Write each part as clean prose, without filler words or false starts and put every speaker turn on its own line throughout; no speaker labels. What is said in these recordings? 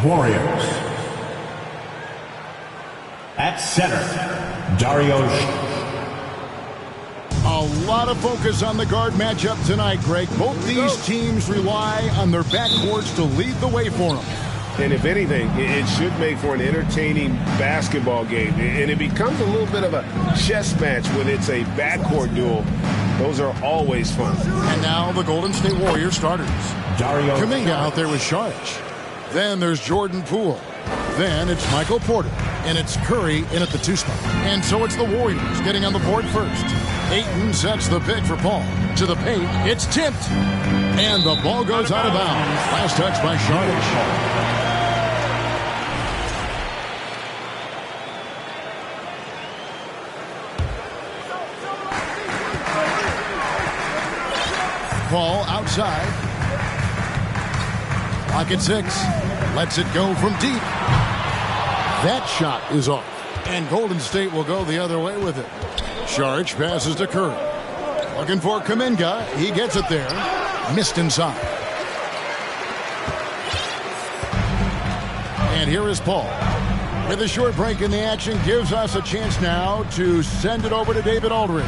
Warriors. At center, Dario.
A lot of focus on the guard matchup tonight, Greg. Both these teams rely on their backcourts to lead the way for them.
And if anything, it should make for an entertaining basketball game. And it becomes a little bit of a chess match when it's a backcourt duel. Those are always fun.
And now the Golden State Warriors starters.
Dario.
Kuminga out there with Saric. Then there's Jordan Poole. Then it's Michael Porter. And it's Curry in at the 2 spot. And so it's the Warriors getting on the board first. Ayton sets the pick for Paul. To the paint, it's tipped. And the ball goes out of bounds. Last touch by Saric. Paul outside. Clock at 6. Lets it go from deep. That shot is off. And Golden State will go the other way with it. Saric passes to Curry. Looking for Kuminga. He gets it there. Missed inside. And here is Paul. With a short break in the action, gives us a chance now to send it over to David Aldridge.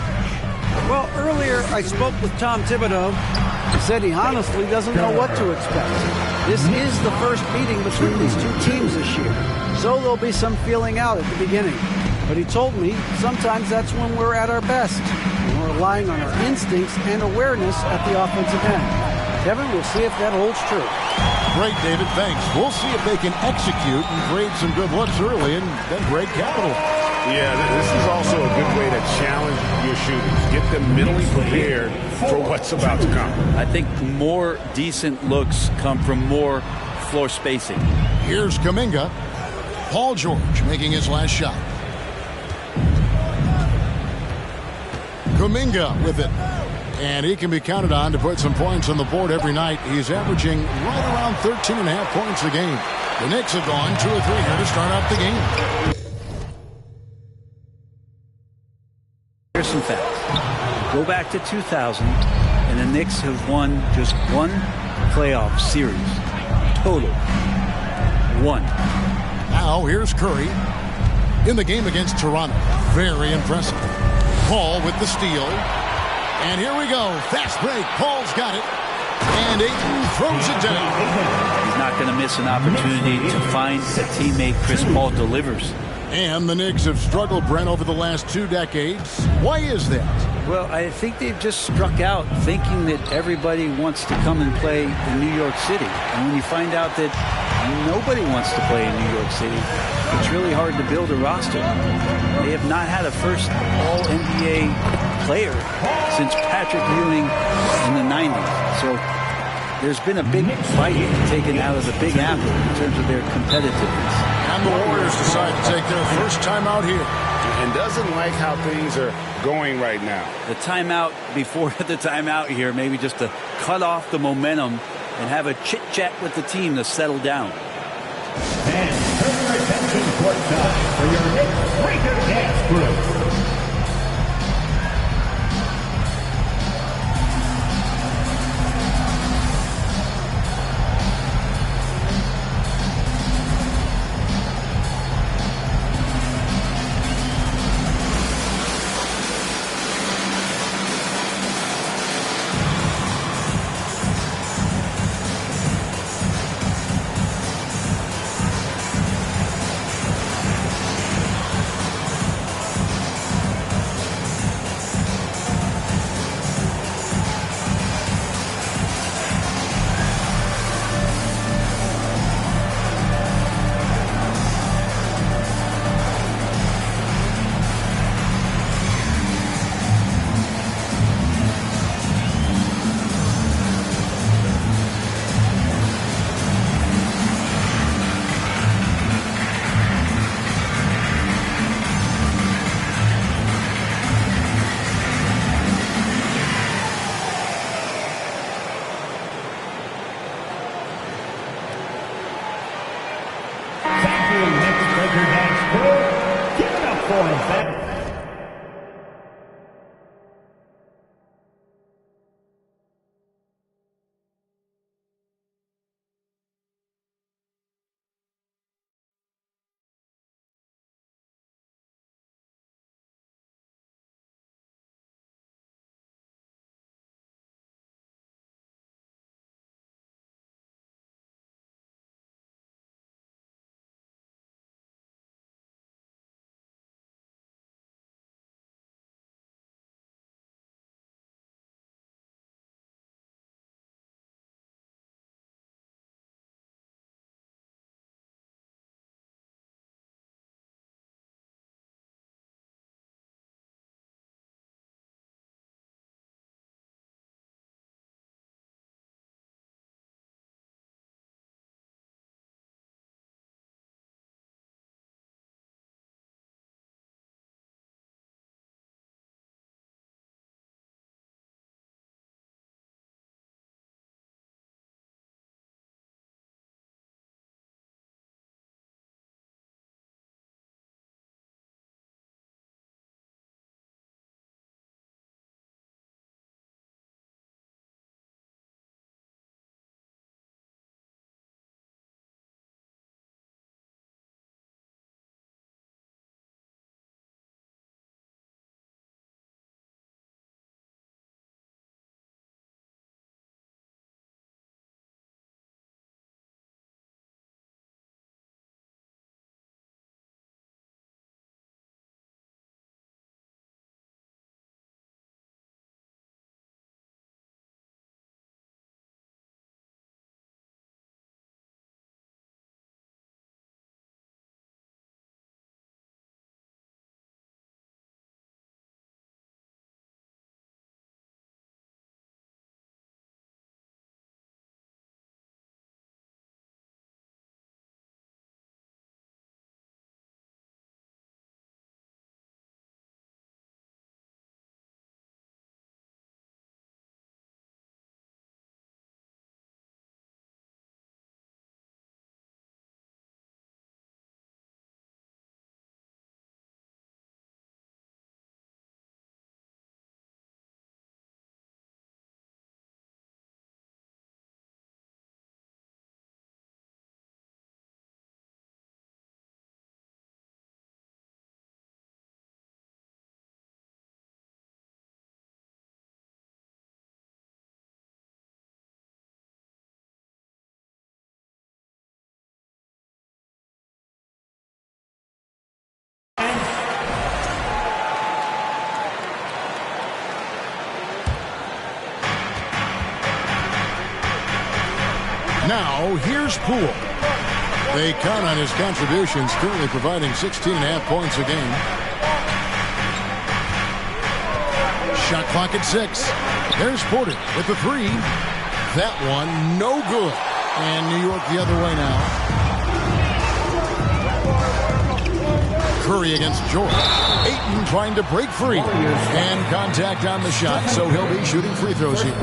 Well, earlier I spoke with Tom Thibodeau. He said he honestly doesn't know what to expect. This is the first meeting between these two teams this year, so there'll be some feeling out at the beginning. But he told me sometimes that's when we're at our best, when we're relying on our instincts and awareness at the offensive end. Kevin, we'll see if that holds true.
Great, David. Thanks. We'll see if they can execute and create some good looks early and then break capital.
Yeah, this is also a good way to challenge your shooters. Get them mentally prepared for what's about to come.
I think more decent looks come from more floor spacing.
Here's Kuminga. Paul George making his last shot. Kuminga with it. And he can be counted on to put some points on the board every night. He's averaging right around 13.5 points a game. The Knicks have gone 2 or 3 here to start out the game.
Here's some facts. Go back to 2000, and the Knicks have won just one playoff series. Total. 1.
Now here's Curry in the game against Toronto. Very impressive. Paul with the steal. And here we go. Fast break. Paul's got it. And Ayton throws it down.
He's not going to miss an opportunity to find a teammate. Chris Paul delivers.
And the Knicks have struggled, Brent, over the last 2 decades. Why is that?
Well, I think they've just struck out thinking that everybody wants to come and play in New York City. And when you find out that nobody wants to play in New York City, it's really hard to build a roster. They have not had a first All-NBA player since Patrick Ewing in the 90s. So there's been a big fight taken out of the Big Apple in terms of their competitiveness.
And the Warriors decide to take their first time out here.
And doesn't like how things are going right now.
The timeout before the timeout here, maybe just to cut off the momentum and have a chit-chat with the team to settle down.
And turn your attention courtside for your Knicks Breaker Dance Group.
Now, here's Poole. They count on his contributions, currently providing 16.5 points a game. Shot clock at 6. There's Porter with the 3. That one, no good. And New York the other way now. Curry against George. Ayton trying to break free. And contact on the shot, so he'll be shooting free throws here.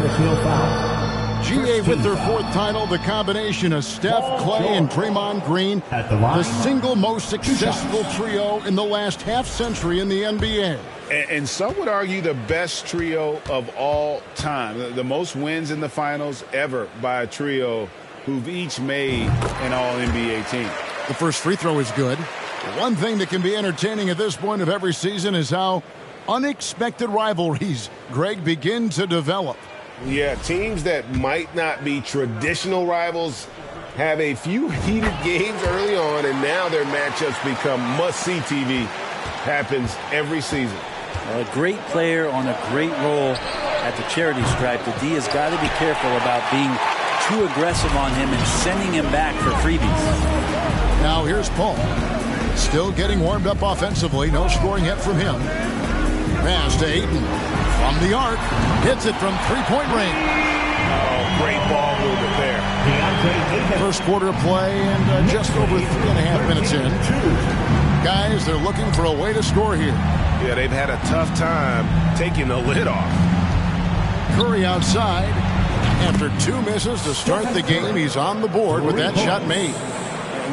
GA with their 4th title, the combination of Steph, Clay, and Draymond Green, the single most successful trio in the last half-century in the NBA.
And some would argue the best trio of all time. The most wins in the finals ever by a trio who've each made an all-NBA team.
The first free throw is good. One thing that can be entertaining at this point of every season is how unexpected rivalries, Greg, begin to develop.
Yeah, teams that might not be traditional rivals have a few heated games early on, and now their matchups become must-see TV. Happens every season.
A great player on a great role at the charity stripe. The D has got to be careful about being too aggressive on him and sending him back for freebies.
Now here's Paul. Still getting warmed up offensively. No scoring yet from him. Pass to Ayton. From the arc. Hits it from three-point range.
Oh, great ball movement there.
First quarter of play and just over 3.5 minutes in. Guys, they're looking for a way to score here.
Yeah, they've had a tough time taking the lid off.
Curry outside. After 2 misses to start the game, he's on the board with that shot made.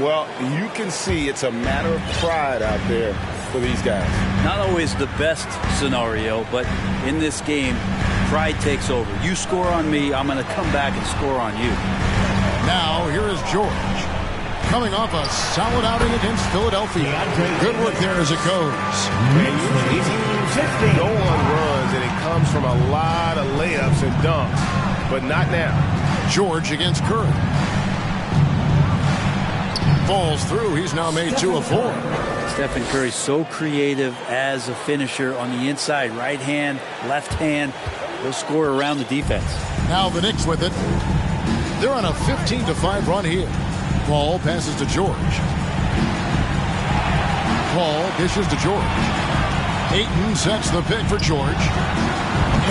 Well, you can see it's a matter of pride out there for these guys.
Not always the best scenario, but in this game, pride takes over. You score on me, I'm going to come back and score on you.
Now, here is George. Coming off a solid outing against Philadelphia. Good work there as it goes.
And usually teams go on runs, and it comes from a lot of layups and dunks, but not now.
George against Curry. Falls through. He's now made 2 of 4.
Stephen Curry so creative as a finisher on the inside. Right hand, left hand. He'll score around the defense.
Now the Knicks with it. They're on a 15-5 run here. Paul passes to George. Paul dishes to George. Ayton sets the pick for George.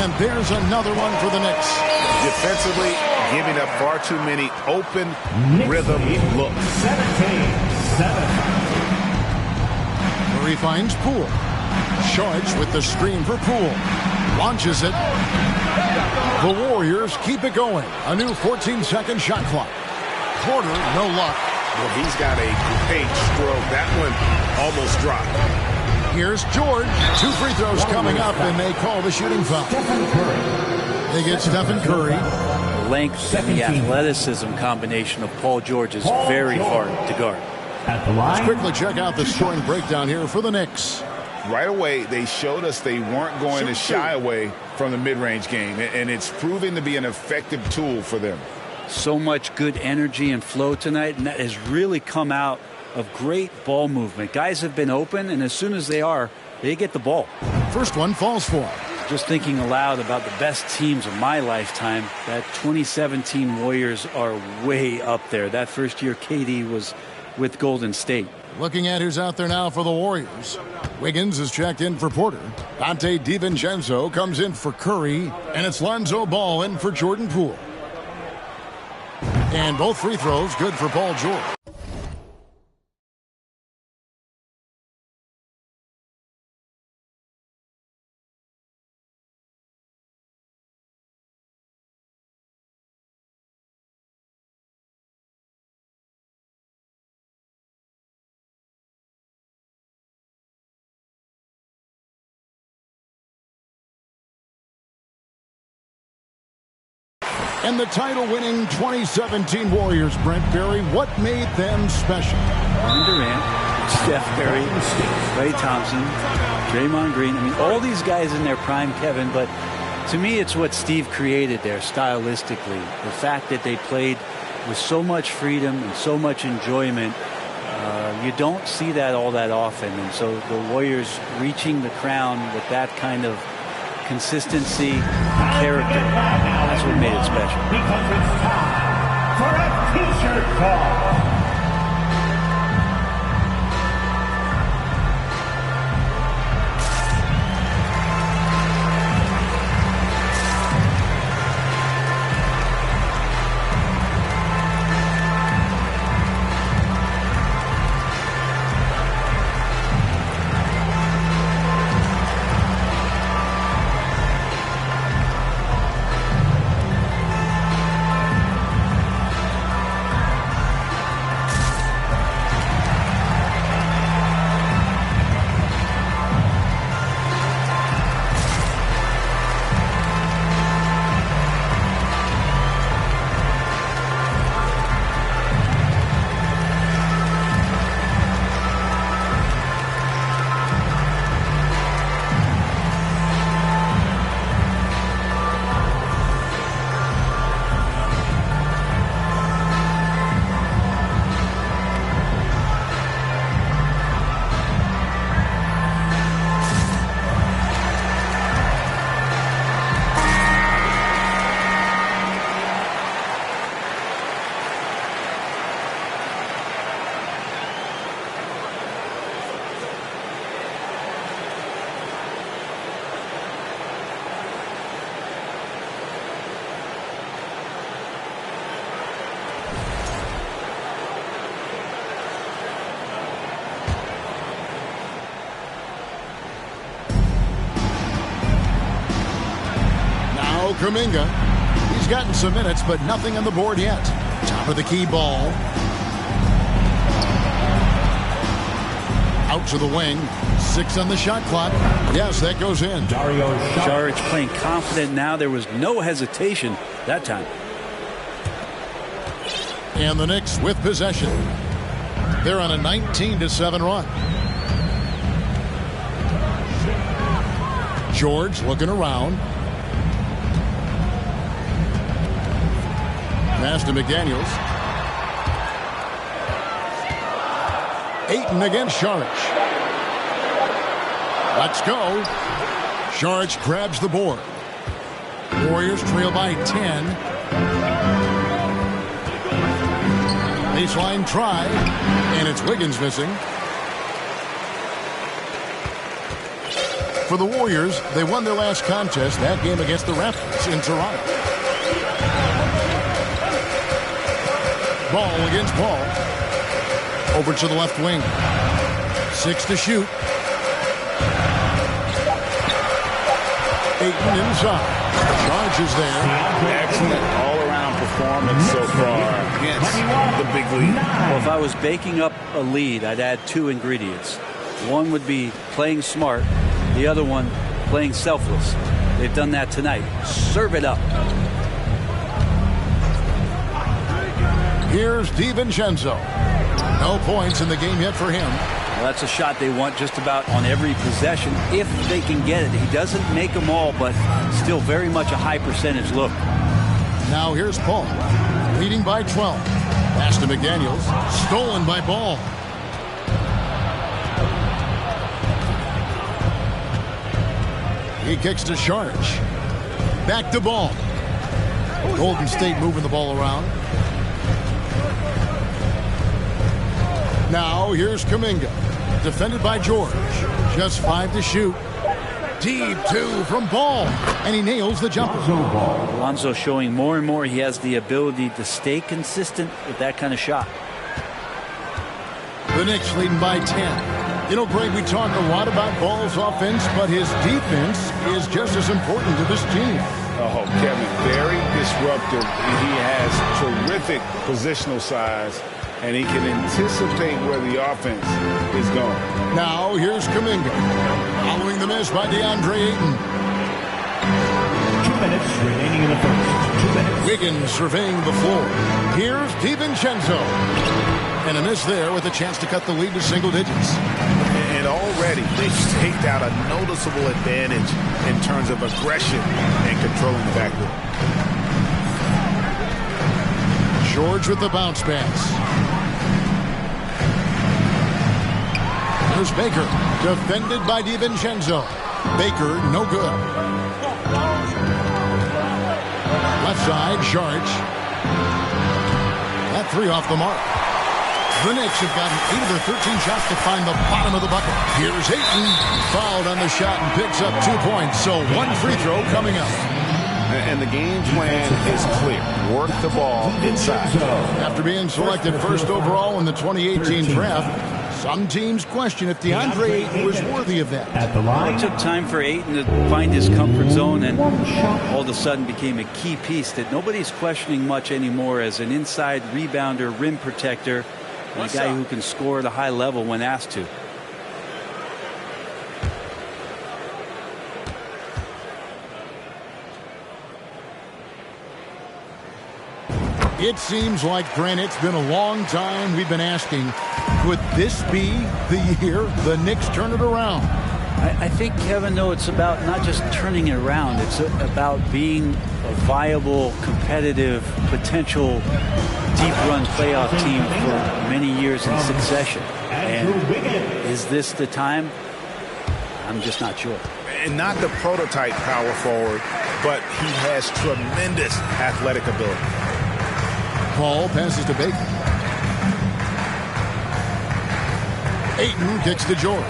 And there's another one for the Knicks.
Defensively, giving up far too many open rhythm looks.
17-7.
Murray finds Poole. Sharge with the screen for Poole. Launches it. The Warriors keep it going. A new 14-second shot clock. Porter, no luck.
Well, he's got a great stroke. That one almost dropped.
Here's George. 2 free throws coming up, and they call the shooting foul. They get Stephen Curry.
The length and the athleticism combination of Paul George is very hard to guard.
Let's quickly check out the scoring breakdown here for the Knicks.
Right away, they showed us they weren't going to shy away from the mid-range game, and it's proving to be an effective tool for them.
So much good energy and flow tonight, and that has really come out of great ball movement. Guys have been open, and as soon as they get the ball.
First one falls for him.
Just thinking aloud about the best teams of my lifetime, that 2017 Warriors are way up there. That first year KD was with Golden State.
Looking at who's out there now for the Warriors. Wiggins is checked in for Porter. Dante DiVincenzo comes in for Curry, and it's Lonzo Ball in for Jordan Poole. And both free throws good for Paul George. And the title-winning 2017 Warriors, Brent Berry, what made them special?
Kevin Durant, Steph Curry, Klay Thompson, Draymond Green. I mean, all these guys in their prime, Kevin, but to me it's what Steve created there stylistically. The fact that they played with so much freedom and so much enjoyment. You don't see that all that often. And so the Warriors reaching the crown with that kind of consistency, character, that's what made it special.
Because it's time for a t-shirt call.
Kuminga. He's gotten some minutes, but nothing on the board yet. Top of the key ball. Out to the wing. 6 on the shot clock. Yes, that goes in.
Dario
Saric playing confident now. There was no hesitation that time.
And the Knicks with possession. They're on a 19-7 run. George looking around. Pass to McDaniels. Ayton against Saric. Let's go. Saric grabs the board. Warriors trail by 10. Baseline try. And it's Wiggins missing. For the Warriors, they won their last contest, that game against the Raptors in Toronto. Ball against Ball. Over to the left wing. 6 to shoot. Ayton inside. Charge is there.
Excellent all-around performance so far against the big lead.
Well, if I was baking up a lead, I'd add 2 ingredients. One would be playing smart. The other one, playing selfless. They've done that tonight. Serve it up.
Here's DiVincenzo. No points in the game yet for him.
Well, that's a shot they want just about on every possession if they can get it. He doesn't make them all, but still very much a high percentage look.
Now here's Paul, leading by 12. Pass to McDaniels. Stolen by Ball. He kicks to Saric. Back to Ball. Golden State moving the ball around. Now here's Kuminga. Defended by George. Just 5 to shoot. Deep 2 from Ball. And he nails the jumper.
Lonzo showing more and more he has the ability to stay consistent with that kind of shot.
The Knicks leading by 10. You know, Greg, we talk a lot about Ball's offense, but his defense is just as important to this team.
Oh, Kevin, very disruptive. He has terrific positional size, and he can anticipate where the offense is going.
Now, here's Kuminga. Following the miss by DeAndre Ayton.
2 minutes remaining in the first. 2 minutes.
Wiggins surveying the floor. Here's DiVincenzo. And a miss there with a chance to cut the lead to single digits.
And already they've staked out a noticeable advantage in terms of aggression and controlling the backcourt.
George with the bounce pass. Here's Baker. Defended by DiVincenzo. Baker, no good. Left side, Saric. three off the mark. The Knicks have gotten 8 of their 13 shots to find the bottom of the bucket. Here's Ayton, fouled on the shot and picks up 2 points. So one free throw coming up.
And the game plan is clear. Work the ball inside.
After being selected first overall in the 2018 draft, some teams question if DeAndre Ayton was worthy of that.
At the line.
It took time for Ayton to find his comfort zone, and all of a sudden became a key piece that nobody's questioning much anymore as an inside rebounder, rim protector, and a guy who can score at a high level when asked to.
It seems like, Grant, it's been a long time we've been asking, could this be the year the Knicks turn it around?
I think, Kevin, though, it's about not just turning it around. It's about being a viable, competitive, potential deep-run playoff team for many years in succession. And is this the time? I'm just not sure.
And not the prototype power forward, but he has tremendous athletic ability.
Paul passes to Baker. Ayton kicks to George.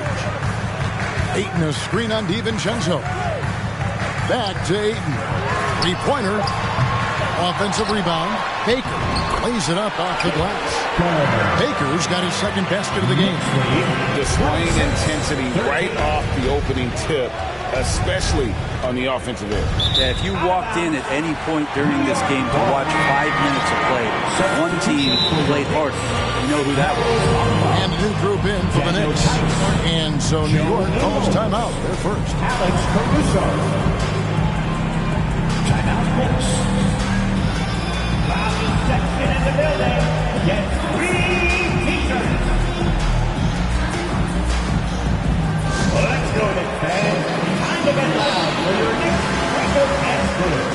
Ayton a screen on DiVincenzo. Back to Ayton. Three-pointer. Offensive rebound. Baker lays it up off the glass. Baker's got his second basket of the game.
Displaying intensity right off the opening tip, especially on the offensive end.
Yeah, if you walked in at any point during this game to watch 5 minutes of play, one team played harder. You know who that was.
And a new group in for the Knicks. And so New York calls timeout. They're first.
Alex Caruso. Timeout Knicks. Bobby Sexton in the building. Get 3 t-shirts. Let's go, Knicks fans. Time to get loud for your Knicks Breaker and Screw.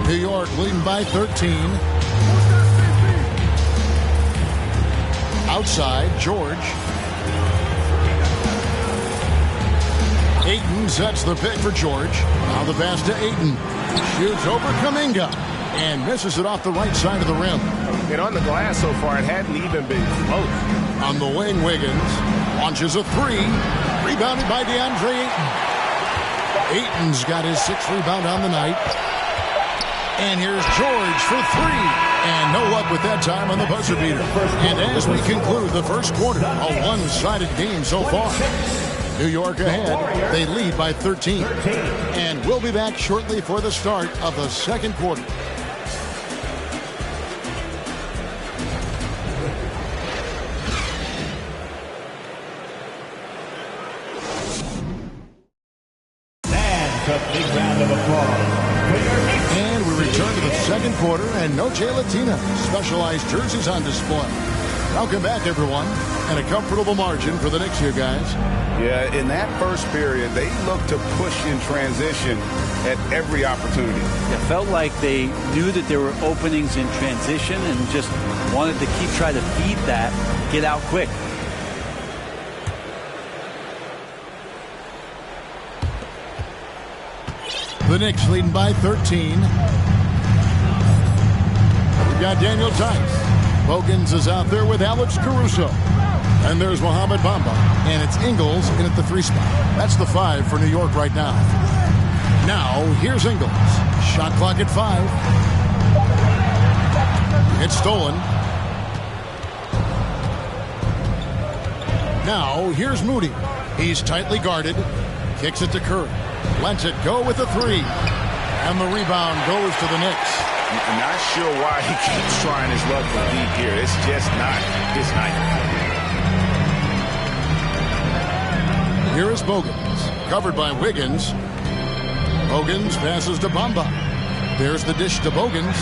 New York leading by 13. Outside, George. Ayton sets the pick for George. Now the pass to Ayton. Shoots over Kuminga and misses it off the right side of the rim.
And on the glass so far, it hadn't even been close.
On the wing, Wiggins launches a three. Rebounded by DeAndre Ayton. Ayton's got his 6th rebound on the night. And here's George for three. And no luck with that time on the buzzer beater. And as we conclude the first quarter, a one-sided game so far. New York ahead. They lead by 13. And we'll be back shortly for the start of the second quarter.
Fans, a big round of applause.
And we return to the second quarter, and no J Latina. Specialized jerseys on display. Welcome back, everyone. And a comfortable margin for the Knicks here, guys.
Yeah, in that first period, they looked to push in transition at every opportunity.
It felt like they knew that there were openings in transition and just wanted to try to feed that, get out quick.
The Knicks leading by 13. We've got Daniel Tice. Bogans is out there with Alex Caruso. And there's Mohamed Bamba. And it's Ingles in at the 3 spot. That's the 5 for New York right now. Now, here's Ingles. Shot clock at 5. It's stolen. Now, here's Moody. He's tightly guarded. Kicks it to Curry. Lets it go with the 3. And the rebound goes to the Knicks.
I'm not sure why he keeps trying his luck from deep here. It's just not his night.
Here is Bogans, covered by Wiggins. Bogans passes to Bamba. There's the dish to Bogans.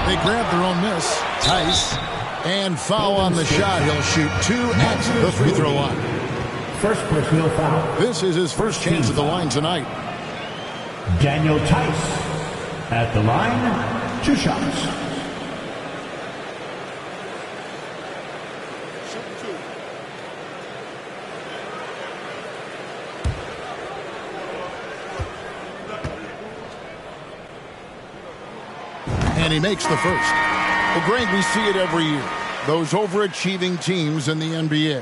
They grab their own miss. Tice. And foul on the shot. He'll shoot 2 at the free throw line.
First personal foul.
This is his first chance at the line tonight.
Daniel Tice at the line, 2 shots.
And he makes the first. Well, Greg, we see it every year. Those overachieving teams in the NBA.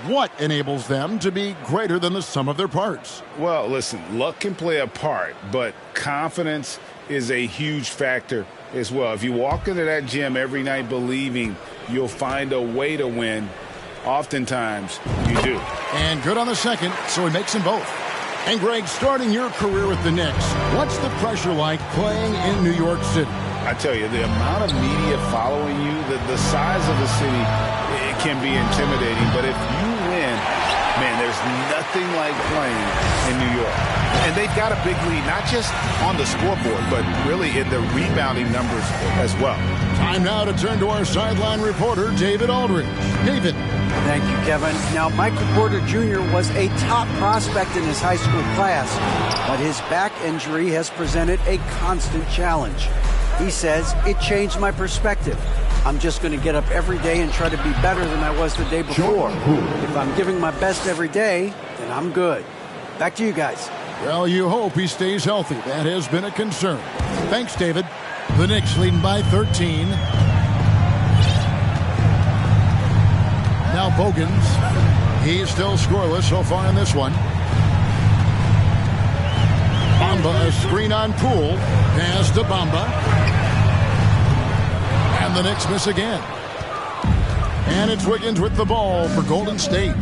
What enables them to be greater than the sum of their parts?
Well, listen, luck can play a part, but confidence is a huge factor as well. If you walk into that gym every night believing you'll find a way to win, oftentimes you do.
And good on the second, so he makes them both. And Greg, starting your career with the Knicks, what's the pressure like playing in New York City?
I tell you, the amount of media following you, the size of the city, it can be intimidating. But if you win, man, there's nothing like playing in New York. And they've got a big lead, not just on the scoreboard, but really in the rebounding numbers as well.
Time now to turn to our sideline reporter, David Aldridge. David.
Thank you, Kevin. Now, Michael Porter Jr. was a top prospect in his high school class, but his back injury has presented a constant challenge. He says, it changed my perspective. I'm just going to get up every day and try to be better than I was the day before. If I'm giving my best every day, then I'm good. Back to you guys.
Well, you hope he stays healthy. That has been a concern. Thanks, David. The Knicks leading by 13. Now Bogans. He's still scoreless so far in this one. Bamba, a screen on Poole. Pass to Bamba. And the Knicks miss again. And it's Wiggins with the ball for Golden State.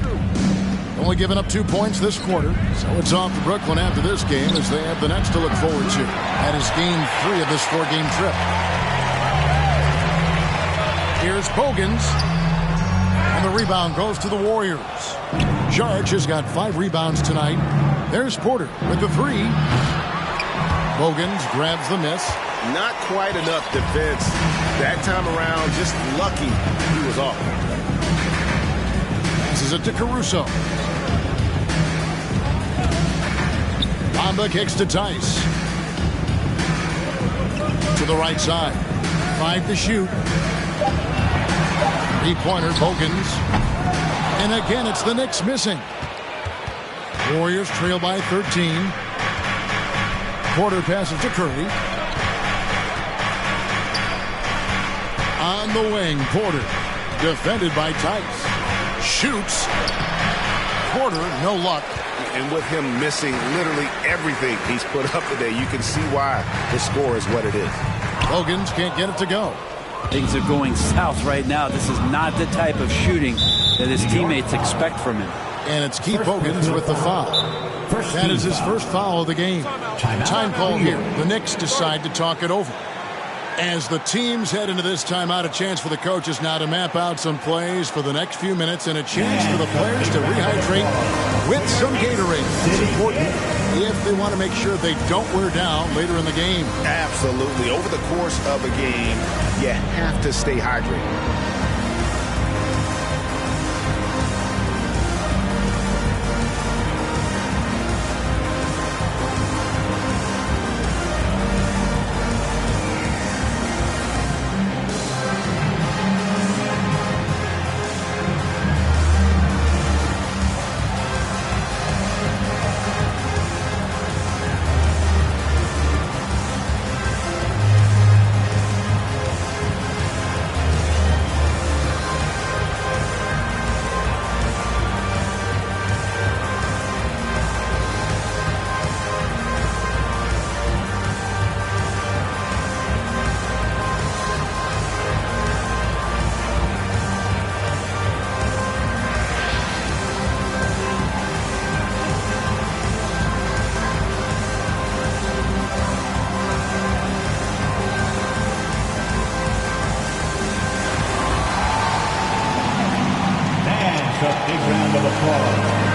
Only giving up 2 points this quarter. So it's off to Brooklyn after this game as they have the Nets to look forward to. That is game 3 of this 4-game trip. Here's Bogans. And the rebound goes to the Warriors. Jarge has got 5 rebounds tonight. There's Porter with the 3. Bogans grabs the miss.
Not quite enough defense that time around. Just lucky he was off.
Passes it to Caruso. Bamba kicks to Tice. To the right side. 5 to shoot. 3-pointer, Bogans. And again, it's the Knicks missing. Warriors trail by 13. Porter passes to Curry. On the wing, Porter. Defended by Tice. Shoots. Porter, no luck.
And with him missing literally everything he's put up today, you can see why the score is what it is.
Bogans can't get it to go.
Things are going south right now. This is not the type of shooting that his teammates expect from him.
And it's Keith Bogans with the foul. That is his first foul of the game. Time call here. The Knicks decide to talk it over. As the teams head into this timeout, a chance for the coaches now to map out some plays for the next few minutes and a chance for the players to rehydrate with some Gatorade. It's important if they want to make sure they don't wear down later in the game.
Absolutely. Over the course of a game, you have to stay hydrated.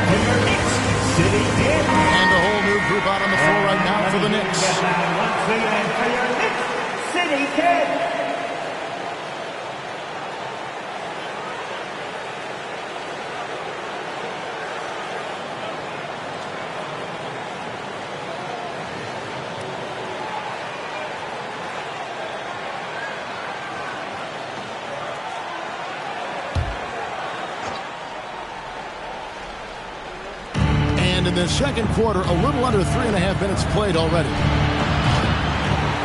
for your Knicks, City Kid.
And a whole new group out on the floor right now for the Knicks.
Once again for your Knicks, City Kid.
In the second quarter, a little under 3.5 minutes played already.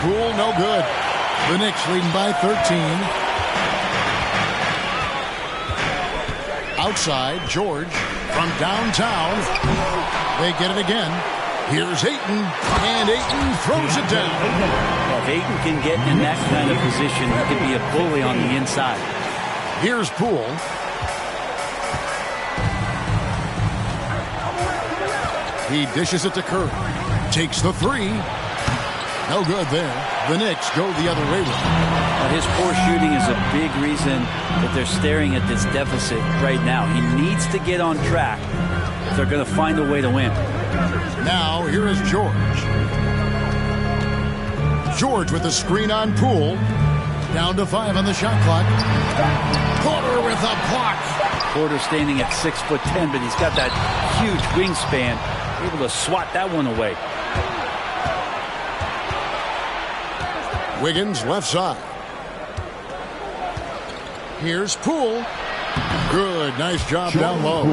Poole, no good. The Knicks leading by 13. Outside, George from downtown. They get it again. Here's Ayton, and Ayton throws it down.
If Ayton can get in that kind of position, he can be a bully on the inside.
Here's Poole. He dishes it to Curry. Takes the three. No good there. The Knicks go the other way with it.
His poor shooting is a big reason that they're staring at this deficit right now. He needs to get on track if they're going to find a way to win.
Now, here is George. George with the screen on Poole. Down to 5 on the shot clock. Porter with a block.
Porter standing at 6'10", but he's got that huge wingspan. Able to swat that one away.
Wiggins left side. Here's Poole. Good, nice job down low.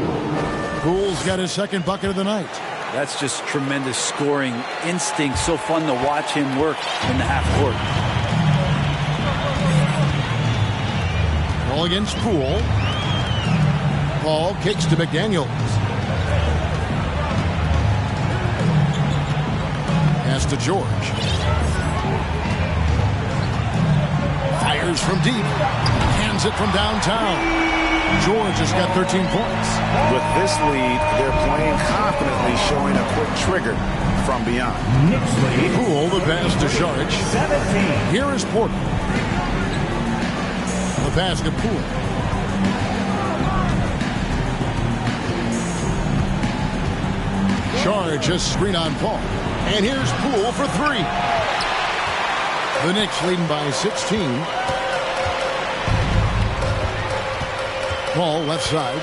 Poole's got his second bucket of the night.
That's just tremendous scoring instinct. So fun to watch him work in the half court.
Ball against Poole. Paul kicks to McDaniels. Pass to George. Fires from deep. Hands it from downtown. George has got 13 points.
With this lead, they're playing confidently, showing a quick trigger from beyond.
Knicks lead.
Poole, the pass to Saric.
17.
Here is Porter. The pass to Poole. Saric just screen on Paul. And here's Poole for three. The Knicks leading by 16. Paul left side.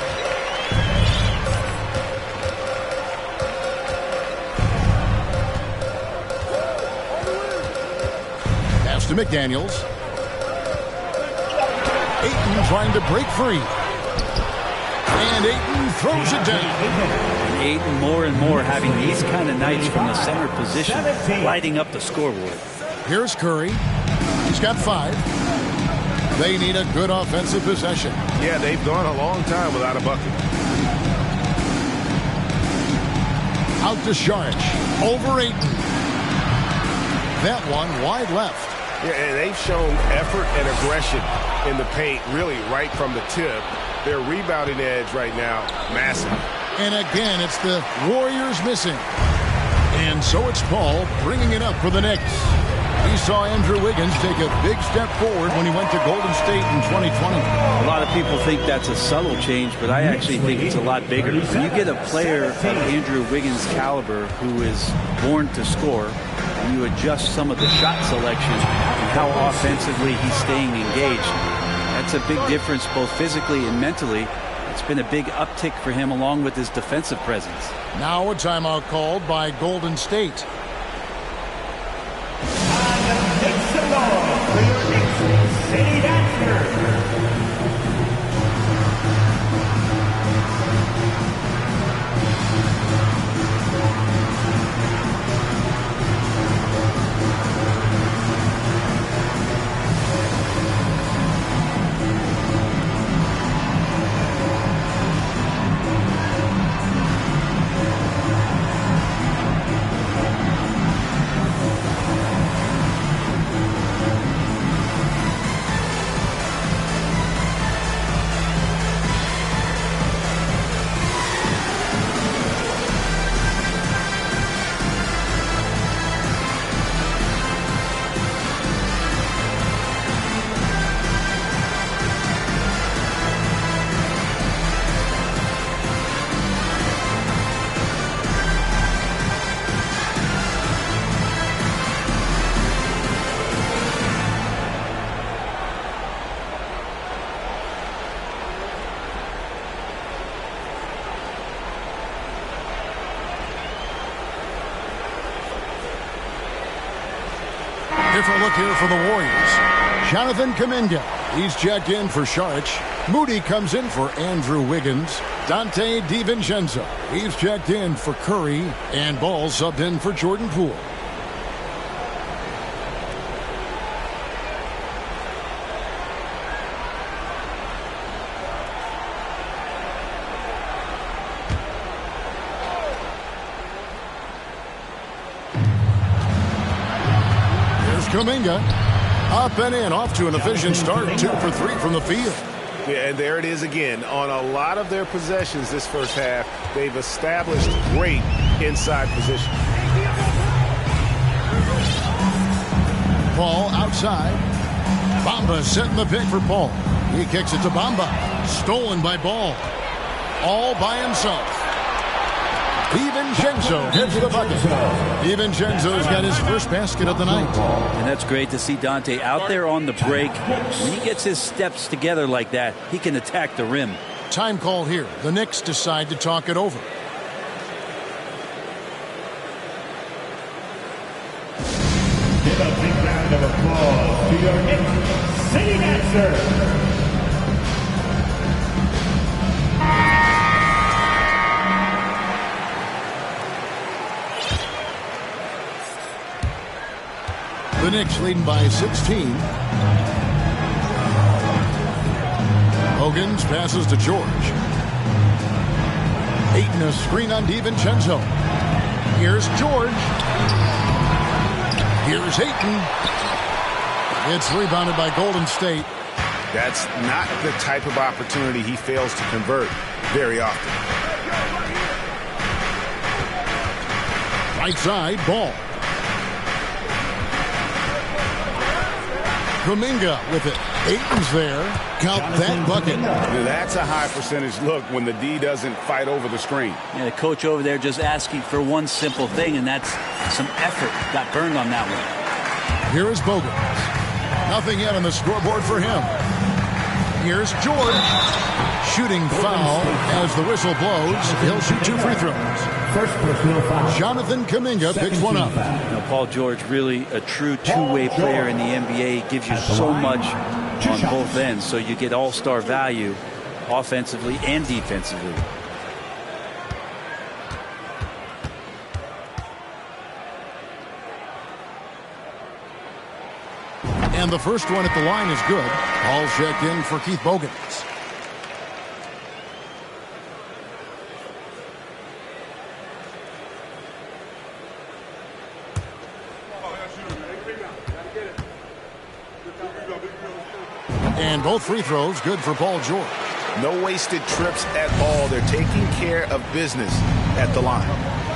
Pass to McDaniels. Ayton trying to break free. And Ayton throws it down.
Ayton more and more having these kind of nights from the center position, lighting up the scoreboard.
Here's Curry. He's got 5. They need a good offensive possession.
Yeah, they've gone a long time without a bucket.
Out to Saric. Over Ayton. That one wide left.
Yeah, and they've shown effort and aggression in the paint, really right from the tip. Their rebounding edge right now, massive.
And again, it's the Warriors missing. And so it's Paul bringing it up for the Knicks. He saw Andrew Wiggins take a big step forward when he went to Golden State in 2020.
A lot of people think that's a subtle change, but I actually think it's a lot bigger. When you get a player of Andrew Wiggins' caliber who is born to score, and you adjust some of the shot selection and how offensively he's staying engaged, that's a big difference both physically and mentally. It's been a big uptick for him along with his defensive presence.
Now a timeout called by Golden State.
Make some noise for your Knicks, City Dancers.
Different look here for the Warriors. Jonathan Kuminga, he's checked in for Saric. Moody comes in for Andrew Wiggins. Dante DiVincenzo, he's checked in for Curry. And Ball subbed in for Jordan Poole. Kuminga up and in, off to an efficient start, 2 for 3 from the field.
Yeah, and there it is again. On a lot of their possessions this first half, they've established great inside position.
Paul outside. Bamba setting the pick for Paul. He kicks it to Bamba. Stolen by Ball. All by himself. DiVincenzo hits the bucket. DiVincenzo's got his first basket of the night.
And that's great to see Dante out there on the break. When he gets his steps together like that, he can attack the rim.
Time call here. The Knicks decide to talk it over.
Give a big round of applause to your Knicks singing answer.
The Knicks leading by 16. Hogan's passes to George. Ayton a screen on DiVincenzo. Here's George. Here's Ayton. It's rebounded by Golden State.
That's not the type of opportunity he fails to convert very often.
Right side, Ball. Kuminga with it. Ayton's there. Count that bucket.
That's a high percentage look when the D doesn't fight over the screen.
Yeah, the coach over there just asking for one simple thing, and that's some effort. Got burned on that one.
Here is Bogut. Nothing yet on the scoreboard for him. Here's George. Shooting foul as the whistle blows. He'll shoot 2 free throws.
First personal foul.
Jonathan Kuminga picks one up.
Paul George, really a true two-way player in the NBA. He gives you so much on both ends, so you get all-star value offensively and defensively.
And the first one at the line is good. All checked in for Keith Bogans. And both free throws good for Paul George.
No wasted trips at all. They're taking care of business at the line.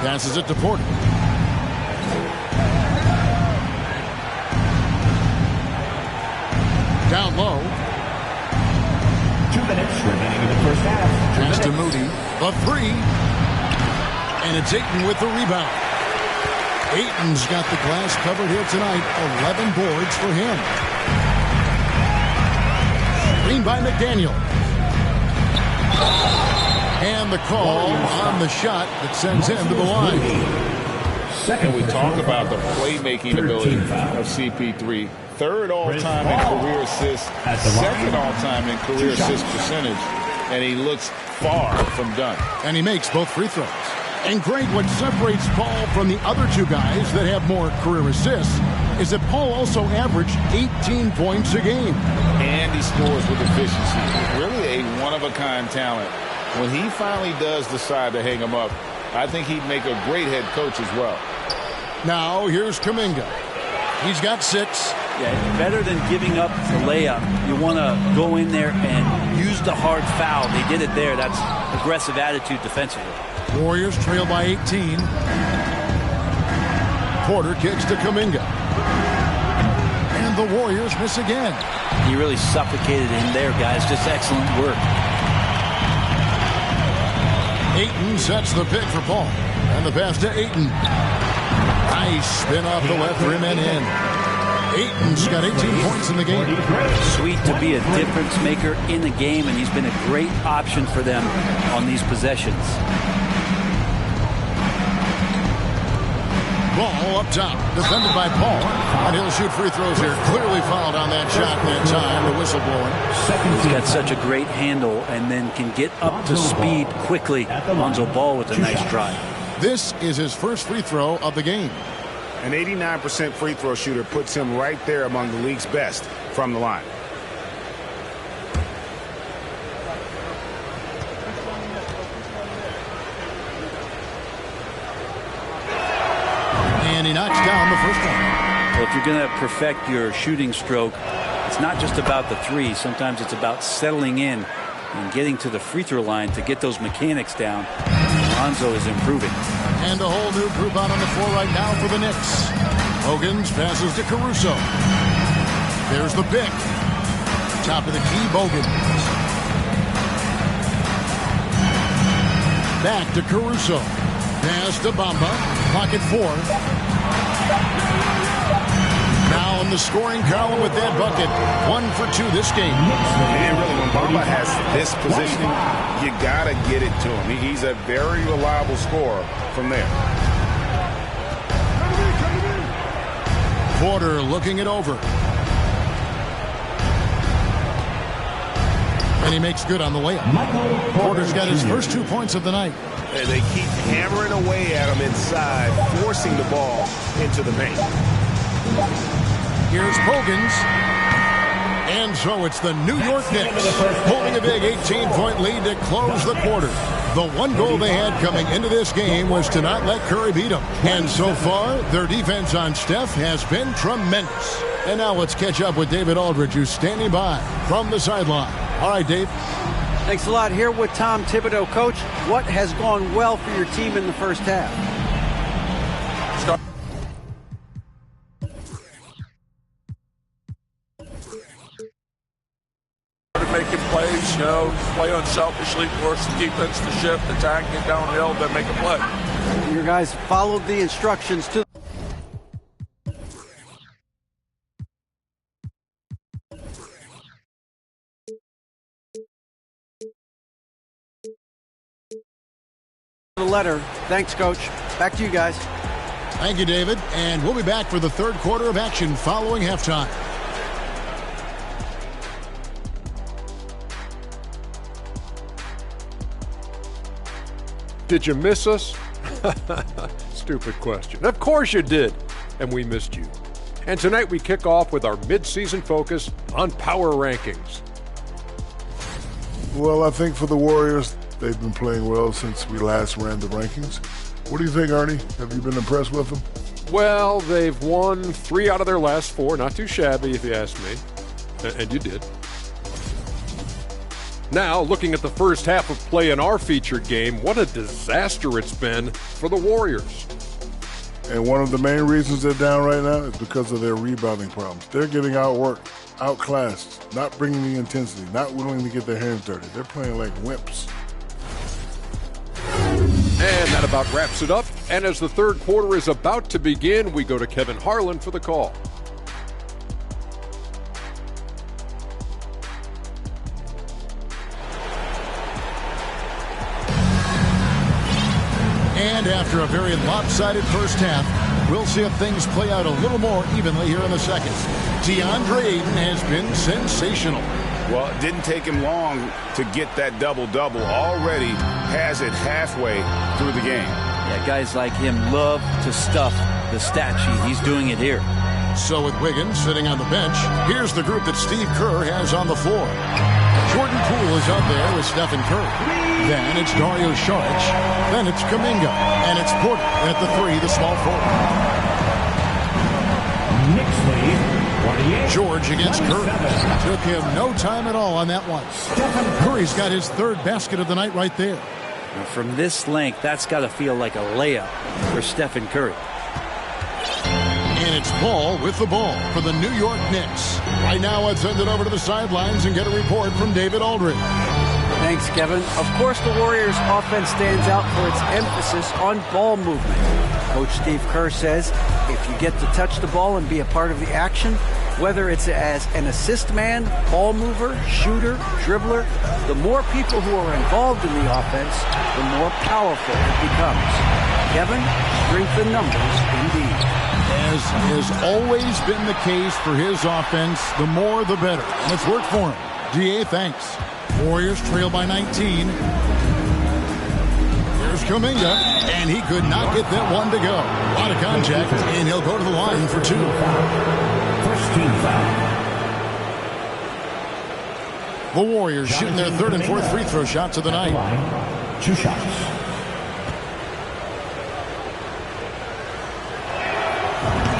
Passes it to Porter. Down low.
2 minutes remaining in the first half.
Pass to Moody. A three. And it's Ayton with the rebound. Ayton's got the glass covered here tonight. 11 boards for him. Screen by McDaniel. And the call on the shot that sends him to the line.
And we talk about the playmaking ability of CP3. Third all-time in career assists, second all-time in career assist percentage, and he looks far from done.
And he makes both free throws. And Greg, what separates Paul from the other two guys that have more career assists is that Paul also averaged 18 points a game.
And he scores with efficiency. Really a one-of-a-kind talent. When he finally does decide to hang him up, I think he'd make a great head coach as well.
Now here's Kuminga. He's got 6.
Yeah, better than giving up the layup. You want to go in there and use the hard foul. They did it there. That's aggressive attitude defensively.
Warriors trail by 18. Porter kicks to Kuminga. And the Warriors miss again.
He really suffocated him there, guys. Just excellent work.
Ayton sets the pick for Paul. And the pass to Ayton. Nice spin off the left rim and in. Ayton's got 18 points in the game.
Sweet to be a difference maker in the game, and he's been a great option for them on these possessions.
Ball up top, defended by Paul. And he'll shoot free throws here. Clearly fouled on that shot that time, the whistle blowing.
He's got such a great handle and then can get up to speed quickly. Lonzo Ball with a nice drive.
This is his first free throw of the game.
An 89% free throw shooter puts him right there among the league's best from the line.
And he knocks down the first one.
Well, if you're going to perfect your shooting stroke, it's not just about the three. Sometimes it's about settling in and getting to the free throw line to get those mechanics down. Lonzo is improving.
And a whole new group out on the floor right now for the Knicks. Bogans passes to Caruso. There's the pick. Top of the key, Bogans. Back to Caruso. Pass to Bamba. Pocket 4. Now in the scoring column with that bucket. 1 for 2 this game.
And really, when Bamba has this positioning, you got to get it to him. He's a very reliable scorer from there.
Porter looking it over. And he makes good on the layup. Porter's got his first 2 points of the night.
And they keep hammering away at him inside, forcing the ball into the paint.
Here's Bogans. And so it's the New York Knicks holding a big 18-point lead to close the quarter. The one goal they had coming into this game was to not let Curry beat them. And so far, their defense on Steph has been tremendous. And now let's catch up with David Aldridge, who's standing by from the sideline. All right, Dave.
Thanks a lot. Here with Tom Thibodeau. Coach, what has gone well for your team in the first half?
Making plays, play unselfishly, force the defense to shift, attack, get downhill, then make a play.
Your guys followed the instructions to the letter. Thanks, Coach. Back to you guys.
Thank you, David. And we'll be back for the third quarter of action following halftime.
Did you miss us? Stupid question. Of course you did. And we missed you. And tonight we kick off with our mid-season focus on power rankings.
Well, I think for the Warriors, they've been playing well since we last ran the rankings. What do you think, Ernie? Have you been impressed with them?
Well, they've won 3 out of their last 4. Not too shabby, if you ask me. And you did. Now, looking at the first half of play in our featured game, what a disaster it's been for the Warriors.
And one of the main reasons they're down right now is because of their rebounding problems. They're getting outworked, outclassed, not bringing the intensity, not willing to get their hands dirty. They're playing like wimps.
And that about wraps it up. And as the third quarter is about to begin, we go to Kevin Harlan for the call.
And after a very lopsided first half, we'll see if things play out a little more evenly here in the second. DeAndre Ayton has been sensational.
Well, it didn't take him long to get that double-double. Already has it halfway through the game.
Yeah, guys like him love to stuff the stat sheet. He's doing it here.
So with Wiggins sitting on the bench, here's the group that Steve Kerr has on the floor. Jordan Poole is out there with Stephen Curry. Then it's Dario Saric. Then it's Kuminga. And it's Porter at the 3, the small forward.
Knicks lead, 28.
George against Curry. Took him no time at all on that one. Curry's got his 3rd basket of the night right there.
Now from this length, that's got to feel like a layup for Stephen Curry.
And it's Paul with the ball for the New York Knicks. Right now, let's send it over to the sidelines and get a report from David Aldridge.
Thanks, Kevin. Of course, the Warriors' offense stands out for its emphasis on ball movement. Coach Steve Kerr says if you get to touch the ball and be a part of the action, whether it's as an assist man, ball mover, shooter, dribbler, the more people who are involved in the offense, the more powerful it becomes. Kevin, strength in numbers indeed.
As has always been the case for his offense, the more the better. And it's worked for him. DA, thanks. Warriors trail by 19. Here's Kuminga, and he could not get that one to go. A lot of contact, and he'll go to the line for 2.
First team foul.
The Warriors shooting their 3rd and 4th free throw shots of the night.
2 shots.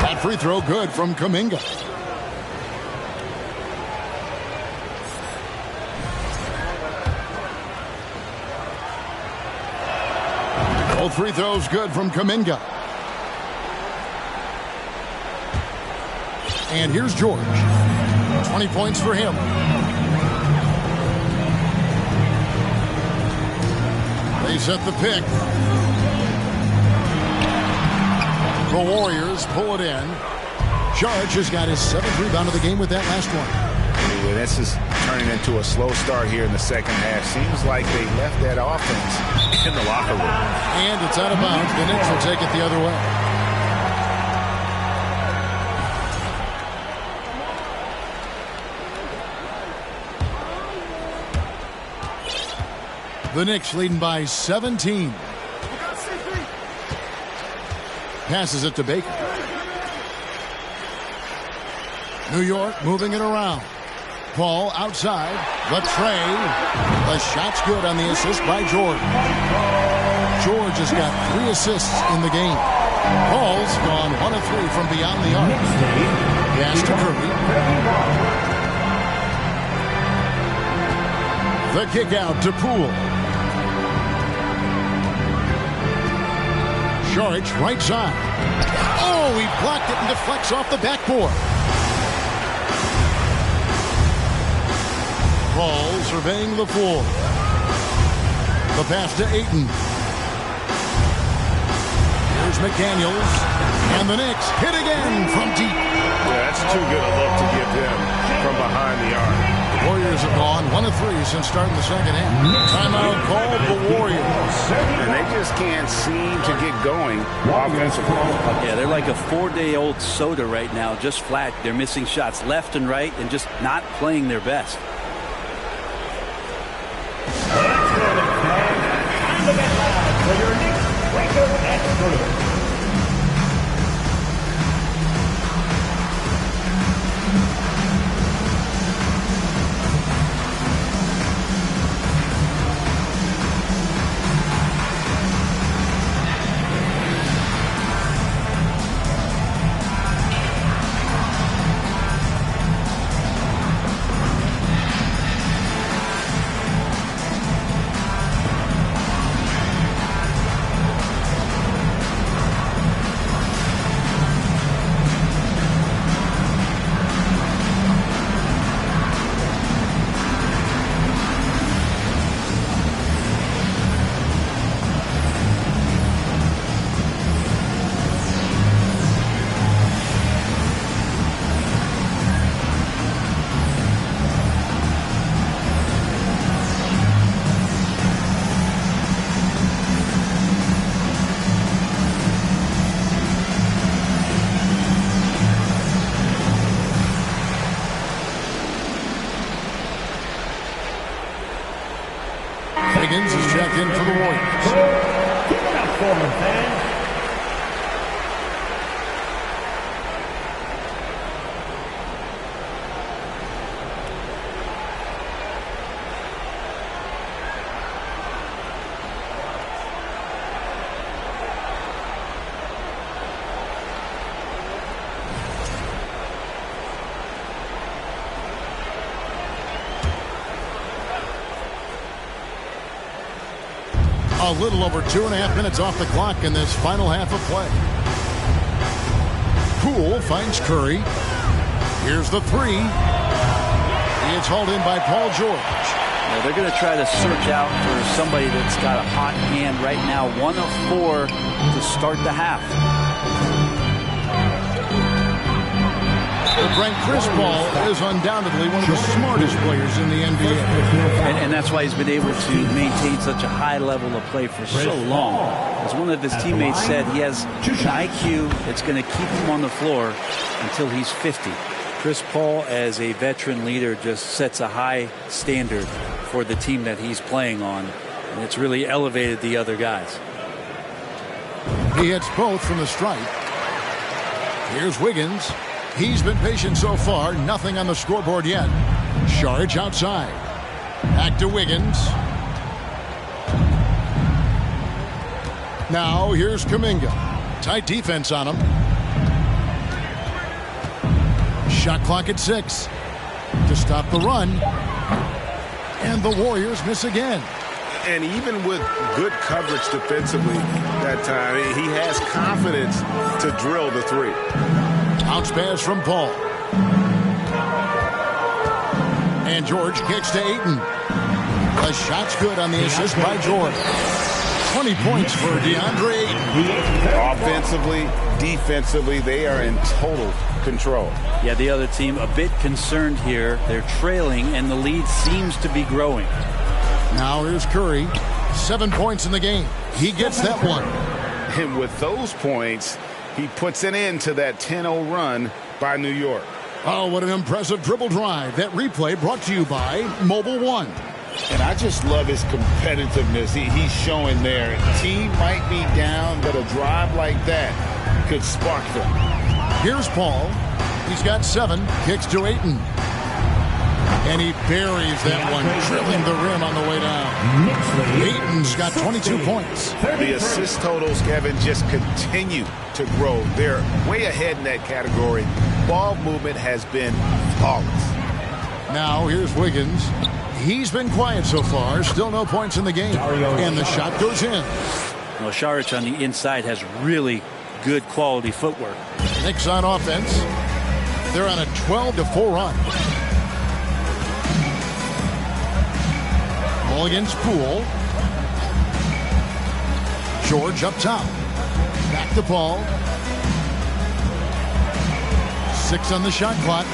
That free throw good from Kuminga. Both free throws good from Kuminga. And here's George. 20 points for him. They set the pick. The Warriors pull it in. Judge has got his 7th rebound of the game with that last one.
Yeah, this is turning into a slow start here in the second half. Seems like they left that offense in the locker room.
And it's out of bounds. The Knicks will take it the other way. The Knicks leading by 17. Passes it to Baker. New York moving it around. Paul outside. The tray. The shot's good on the assist by George. George has got 3 assists in the game. Paul's gone 1 of 3 from beyond the arc. Pass to Curry. The kick out to Poole. Saric right side. Oh, he blocked it and deflects off the backboard. Paul surveying the floor. The pass to Ayton. Here's McDaniels. And the Knicks hit again from deep.
Yeah, that's too good a look to give them from behind the arc.
The Warriors have gone 1 of 3 since starting the second half. Timeout called the Warriors.
And they just can't seem to get going offensively.
Yeah, they're like a 4-day-old soda right now, just flat. They're missing shots left and right and just not playing their best.
Let's go, Knicks fans. Time to get loud for your Knicks record expert.
Higgins is checked in for the Warriors.
Give it up for him, fans.
A little over 2.5 minutes off the clock in this final half of play. Poole finds Curry. Here's the 3. It's hauled in by Paul George.
Yeah, they're going to try to search out for somebody that's got a hot hand right now. 1 of 4 to start the half.
But Frank, Chris Paul is undoubtedly one of the smartest players in the NBA.
And that's why he's been able to maintain such a high level of play for so long. As one of his teammates said, he has an IQ that's going to keep him on the floor until he's 50. Chris Paul, as a veteran leader, just sets a high standard for the team that he's playing on, and it's really elevated the other guys.
He hits both from the stripe. Here's Wiggins. He's been patient so far. Nothing on the scoreboard yet. Saric outside. Back to Wiggins. Now here's Kuminga. Tight defense on him. Shot clock at 6 to stop the run. And the Warriors miss again.
And even with good coverage defensively that time, he has confidence to drill the three.
Bounce pass from Paul. And George kicks to Ayton. The shot's good on the assist by George. 20 points for DeAndre Ayton.
Offensively, defensively, they are in total control.
Yeah, the other team a bit concerned here. They're trailing, and the lead seems to be growing.
Now here's Curry. 7 points in the game. He gets that one.
And with those points, he puts an end to that 10-0 run by New York.
Oh, what an impressive dribble drive. That replay brought to you by Mobile One.
And I just love his competitiveness he's showing there. Team might be down, but a drive like that could spark them.
Here's Paul. He's got 7. Kicks to Ayton. And he buries that one, drilling the rim on the way down. Ayton's got 22 points.
The assist totals, Kevin, just continue to grow. They're way ahead in that category. Ball movement has been flawless.
Now here's Wiggins. He's been quiet so far. Still no points in the game. And the shot goes in.
Well, Saric on the inside has really good quality footwork.
Knicks on offense. They're on a 12-4 run. Ball against Poole. George up top. Back to Paul. 6 on the shot clock.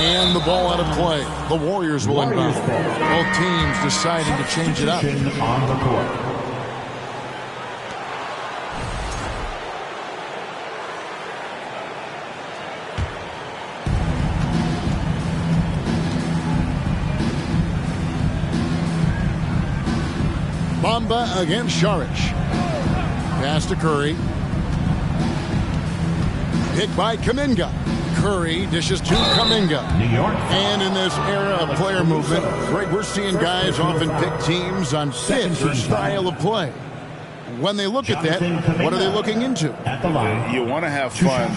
And the ball out of play. The Warriors will inbound. Both teams deciding to change it up.
On the court.
Bamba against Saric. Pass to Curry. Pick by Kuminga. Curry dishes to Kuminga.
New York.
And in this era of player movement, Greg, we're seeing guys often pick teams on fit or style of play. When they look at that, what are they looking into?
At the line.
You want to have fun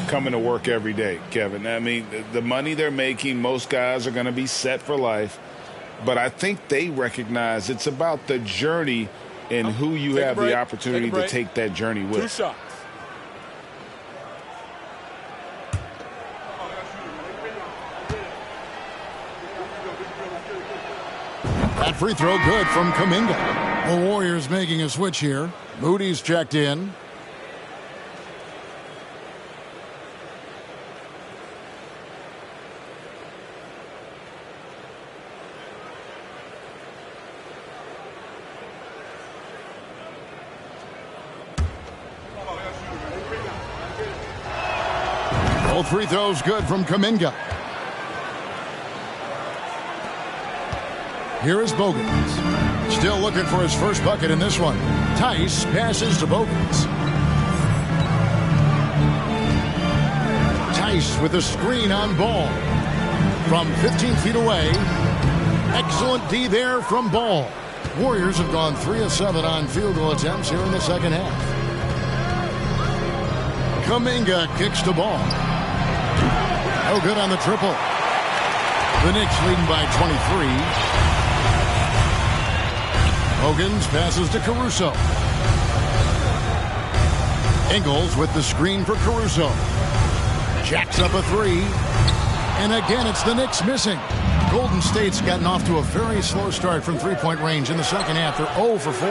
coming to work every day, Kevin. I mean, the money they're making, most guys are going to be set for life. But I think they recognize it's about the journey and who you have the opportunity to take that journey with.
2 shots.
That free throw good from Kuminga. The Warriors making a switch here. Moody's checked in. Both free throws good from Kuminga. Here is Bogans. Still looking for his first bucket in this one. Tice passes to Bogans. Tice with a screen on Ball. From 15 feet away. Excellent D there from Ball. Warriors have gone 3 of 7 on field goal attempts here in the second half. Kuminga kicks to Ball. No good on the triple. The Knicks leading by 23. Bogans passes to Caruso. Ingles with the screen for Caruso. Jacks up a 3. And again, it's the Knicks missing. Golden State's gotten off to a very slow start from three-point range in the second half. They're 0 for 4.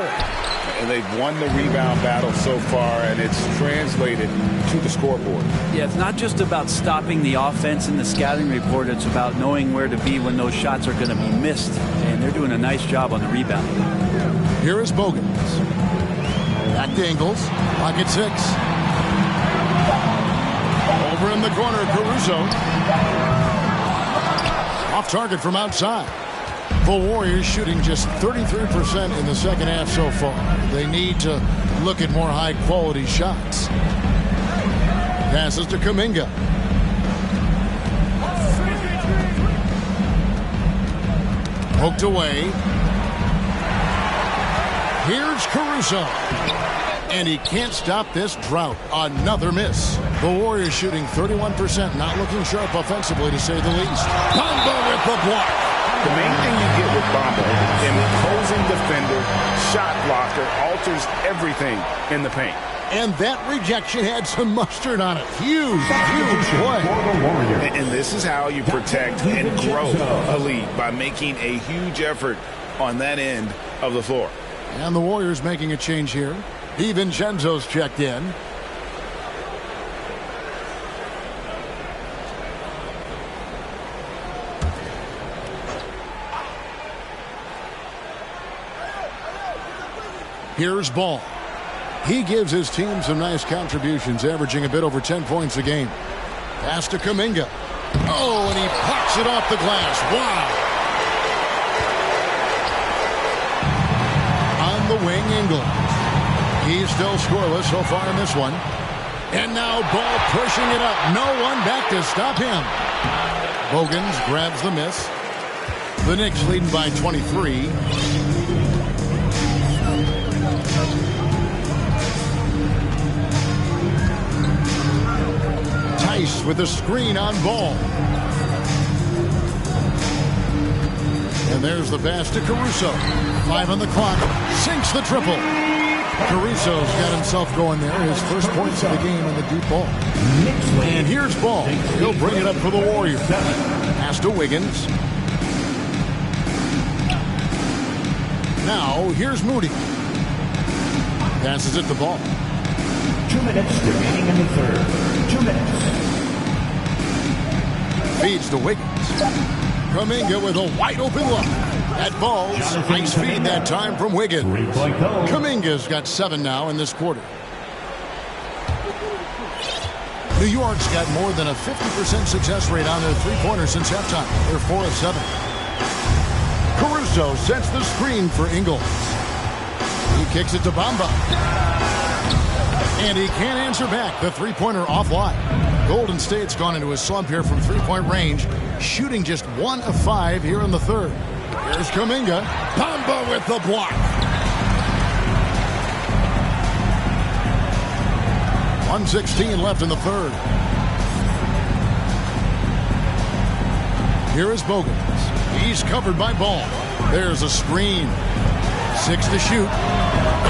And they've won the rebound battle so far, and it's translated to the scoreboard.
Yeah, it's not just about stopping the offense in the scouting report. It's about knowing where to be when those shots are going to be missed. And they're doing a nice job on the rebound.
Here is Bogans. Back to Ingles. Pocket 6. Over in the corner, Caruso. Off target from outside. The Warriors shooting just 33% in the second half so far. They need to look at more high-quality shots. Passes to Kuminga. Poked away. Here's Caruso. And he can't stop this drought. Another miss. The Warriors shooting 31%, not looking sharp offensively, to say the least. Bamba with the block.
The main thing you get with Bamba, imposing defender, shot blocker, alters everything in the paint.
And that rejection had some mustard on it. Huge play.
And this is how you protect and grow a lead, by making a huge effort on that end of the floor.
And the Warriors making a change here. DiVincenzo's checked in. Here's Ball. He gives his team some nice contributions, averaging a bit over 10 points a game. Pass to Kuminga. Oh, and he pops it off the glass. Wow. On the wing, Ingles. He's still scoreless so far in this one. And now Ball pushing it up. No one back to stop him. Bogans grabs the miss. The Knicks leading by 23. Tice with a screen on Ball. And there's the pass to Caruso. 5 on the clock. Sinks the triple. Caruso's got himself going there. His first points of the game in the deep ball. And here's Ball. He'll bring it up for the Warriors. Pass to Wiggins. Now here's Moody. Passes it to Ball.
2 minutes remaining in the third. 2 minutes.
Feeds to Wiggins. Kuminga with a wide open look. That Ball. Nice feed that time from Wiggins. Kuminga's got 7 now in this quarter. New York's got more than a 50% success rate on their three-pointers since halftime. They're 4 of 7. Caruso sets the screen for Ingles. He kicks it to Bamba. And he can't answer back. The three-pointer offline. Golden State's gone into a slump here from three-point range, shooting just 1 of 5 here in the third. Here's Kuminga. Bamba with the block. .116 left in the third. Here is Bogans. He's covered by Ball. There's a screen. 6 to shoot.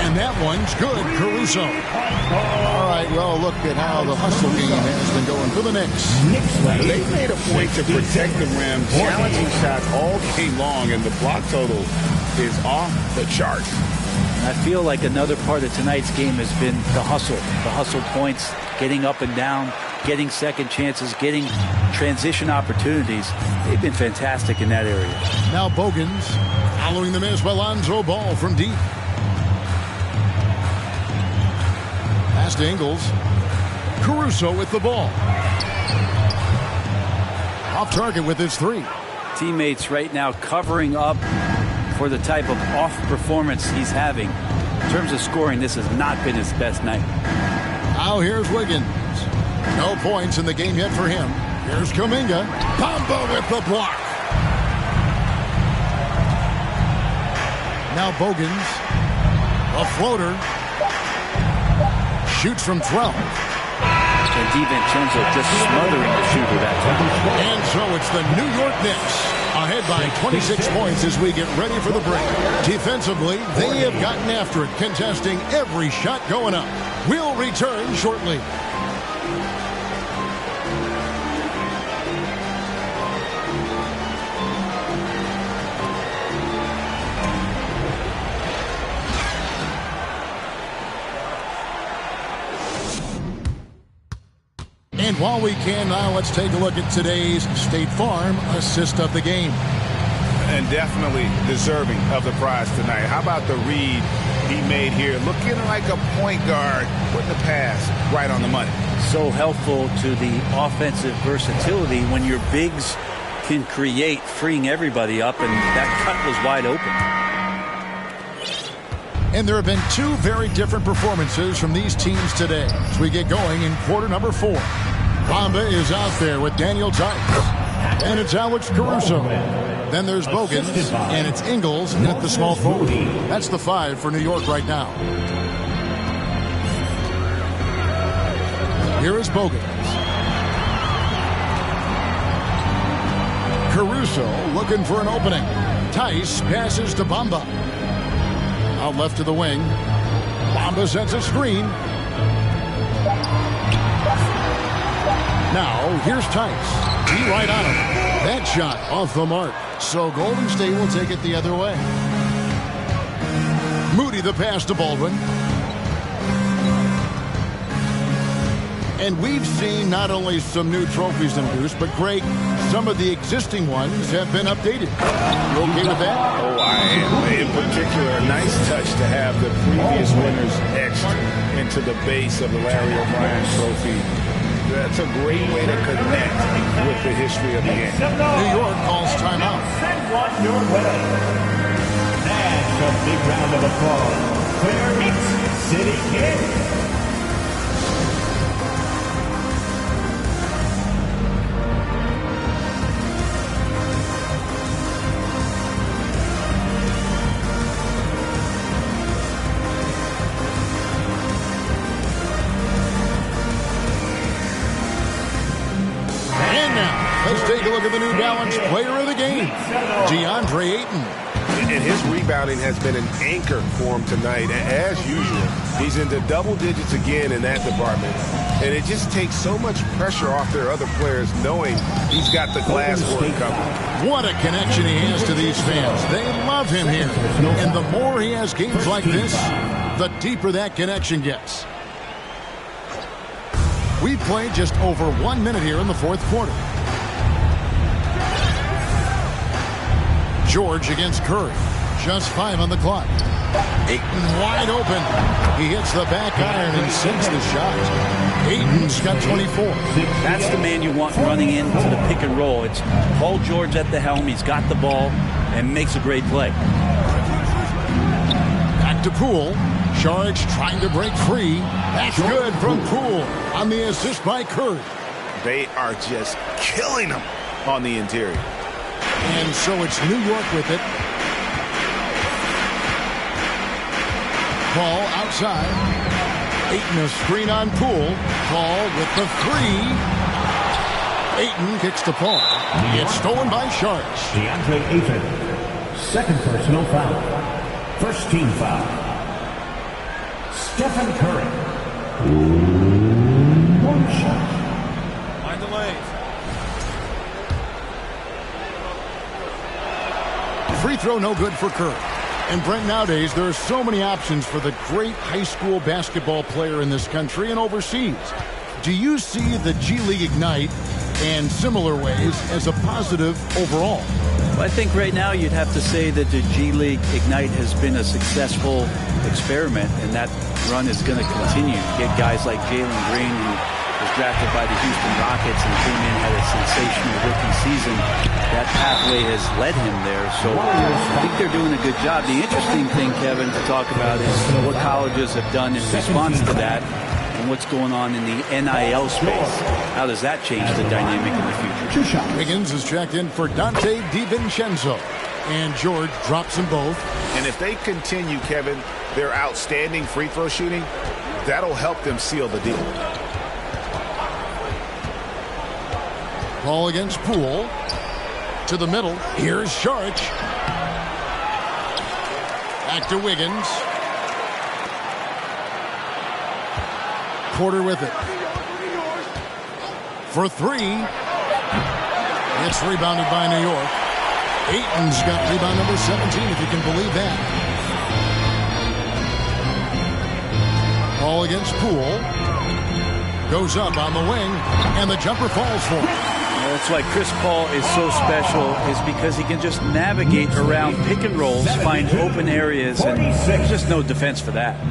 And that one's good. Caruso. All right, well, look at how the hustle game has been going for the Knicks.
They made a point to protect the rim, challenging shots all game long, and the block total is off the chart.
I feel like another part of tonight's game has been the hustle points, getting up and down, getting second chances, getting transition opportunities. They've been fantastic in that area.
Now Bogans following the miss by Lonzo Ball from deep. Pass to Ingles. Caruso with the ball. Off target with his 3.
Teammates right now covering up for the type of off performance he's having. In terms of scoring, this has not been his best night.
Now here's Wiggins. No points in the game yet for him. Here's Kuminga. Bamba with the block. Now Bogans. A floater. Shoots from 12.
And DiVincenzo just smothering the shooter that time.
And so it's the New York Knicks ahead by 26 points as we get ready for the break. Defensively, they have gotten after it, contesting every shot going up. We'll return shortly. And while we can now, let's take a look at today's State Farm assist of the game.
And definitely deserving of the prize tonight. How about the read he made here? Looking like a point guard, putting the pass right on the money.
So helpful to the offensive versatility when your bigs can create, freeing everybody up, and that cut was wide open.
And there have been two very different performances from these teams today as we get going in quarter number 4. Bamba is out there with Daniel Tice. And it's Alex Caruso. Then there's Bogans, and it's Ingles at the small forward. That's the 5 for New York right now. Here is Bogans. Caruso looking for an opening. Tice passes to Bamba. Out left to the wing. Bamba sets a screen. Now, here's Tice. He right on him. That shot off the mark. So Golden State will take it the other way. Moody the pass to Baldwin. And we've seen not only some new trophies introduced, but Greg, some of the existing ones have been updated. You okay with that?
Oh, I am. In particular, a nice touch to have the previous winners etched into the base of the Larry O'Brien trophy. That's a great way to connect with the history of the game.
New York calls timeout.
Send one your way. And a big round of applause for your Knicks City Kings.
Let's take a look at the New Balance player of the game, DeAndre Ayton.
And his rebounding has been an anchor for him tonight. As usual, he's into double digits again in that department. And it just takes so much pressure off their other players knowing he's got the glass court covered.
What a connection he has to these fans. They love him here. And the more he has games like this, the deeper that connection gets. We've played just over 1 minute here in the fourth quarter. George against Curry. Just 5 on the clock. Ayton wide open. He hits the back iron and sinks the shot. Ayton's got 24.
That's the man you want running into the pick and roll. It's Paul George at the helm. He's got the ball and makes a great play.
Back to Poole. Saric trying to break free. That's good from Poole on the assist by Curry.
They are just killing him on the interior.
And so it's New York with it. Paul outside. Ayton a screen on Poole. Paul with the 3. Ayton kicks to Paul. It's stolen by Saric.
DeAndre Ayton. Second personal foul. First team foul. Stephen Curry. One shot.
Mind the lanes.
Free throw no good for Curry. And Brent, nowadays there are so many options for the great high school basketball player in this country and overseas. Do you see the G League Ignite and similar ways as a positive overall?
Well, I think right now you'd have to say that the G League Ignite has been a successful experiment, and that run is going to continue. Get guys like Jalen Green, who was drafted by the Houston Rockets and came in, had a sensational rookie season. That pathway has led him there, so I think they're doing a good job. The interesting thing, Kevin, to talk about is what colleges have done in response to that and what's going on in the NIL space. How does that change the dynamic in the future?
Wiggins is checked in for Dante DiVincenzo, and George drops them both.
And if they continue, Kevin, their outstanding free throw shooting, that'll help them seal the deal.
Ball against Poole. To the middle. Here's Saric. Back to Wiggins. Porter with it. For 3. It's rebounded by New York. Ayton's got rebound number 17, if you can believe that. Ball against Poole. Goes up on the wing, and the jumper falls for him.
That's why Chris Paul is so special, is because he can just navigate around pick and rolls, find open areas, and there's just no defense for that.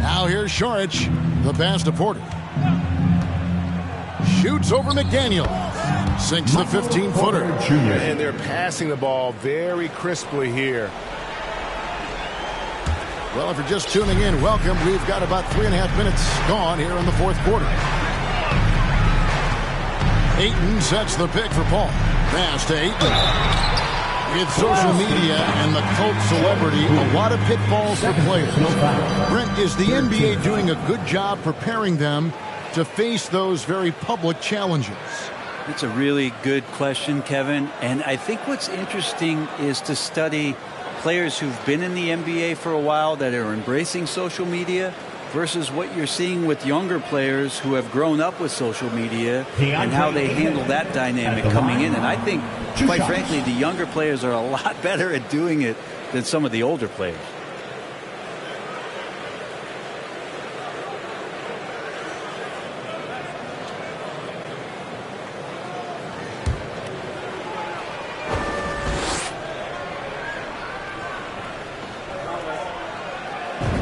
Now here's Saric, the pass to Porter. Shoots over McDaniel. Sinks the 15-footer.
And they're passing the ball very crisply here.
Well, if you're just tuning in, welcome. We've got about 3.5 minutes gone here in the fourth quarter. Ayton sets the pick for Paul. Pass to Ayton. With social media and the cult celebrity, a lot of pitfalls for players. Brent, is the NBA doing a good job preparing them to face those very public challenges?
It's a really good question, Kevin. And I think what's interesting is to study players who've been in the NBA for a while that are embracing social media versus what you're seeing with younger players who have grown up with social media and how they handle that dynamic coming in. And I think, quite frankly, the younger players are a lot better at doing it than some of the older players.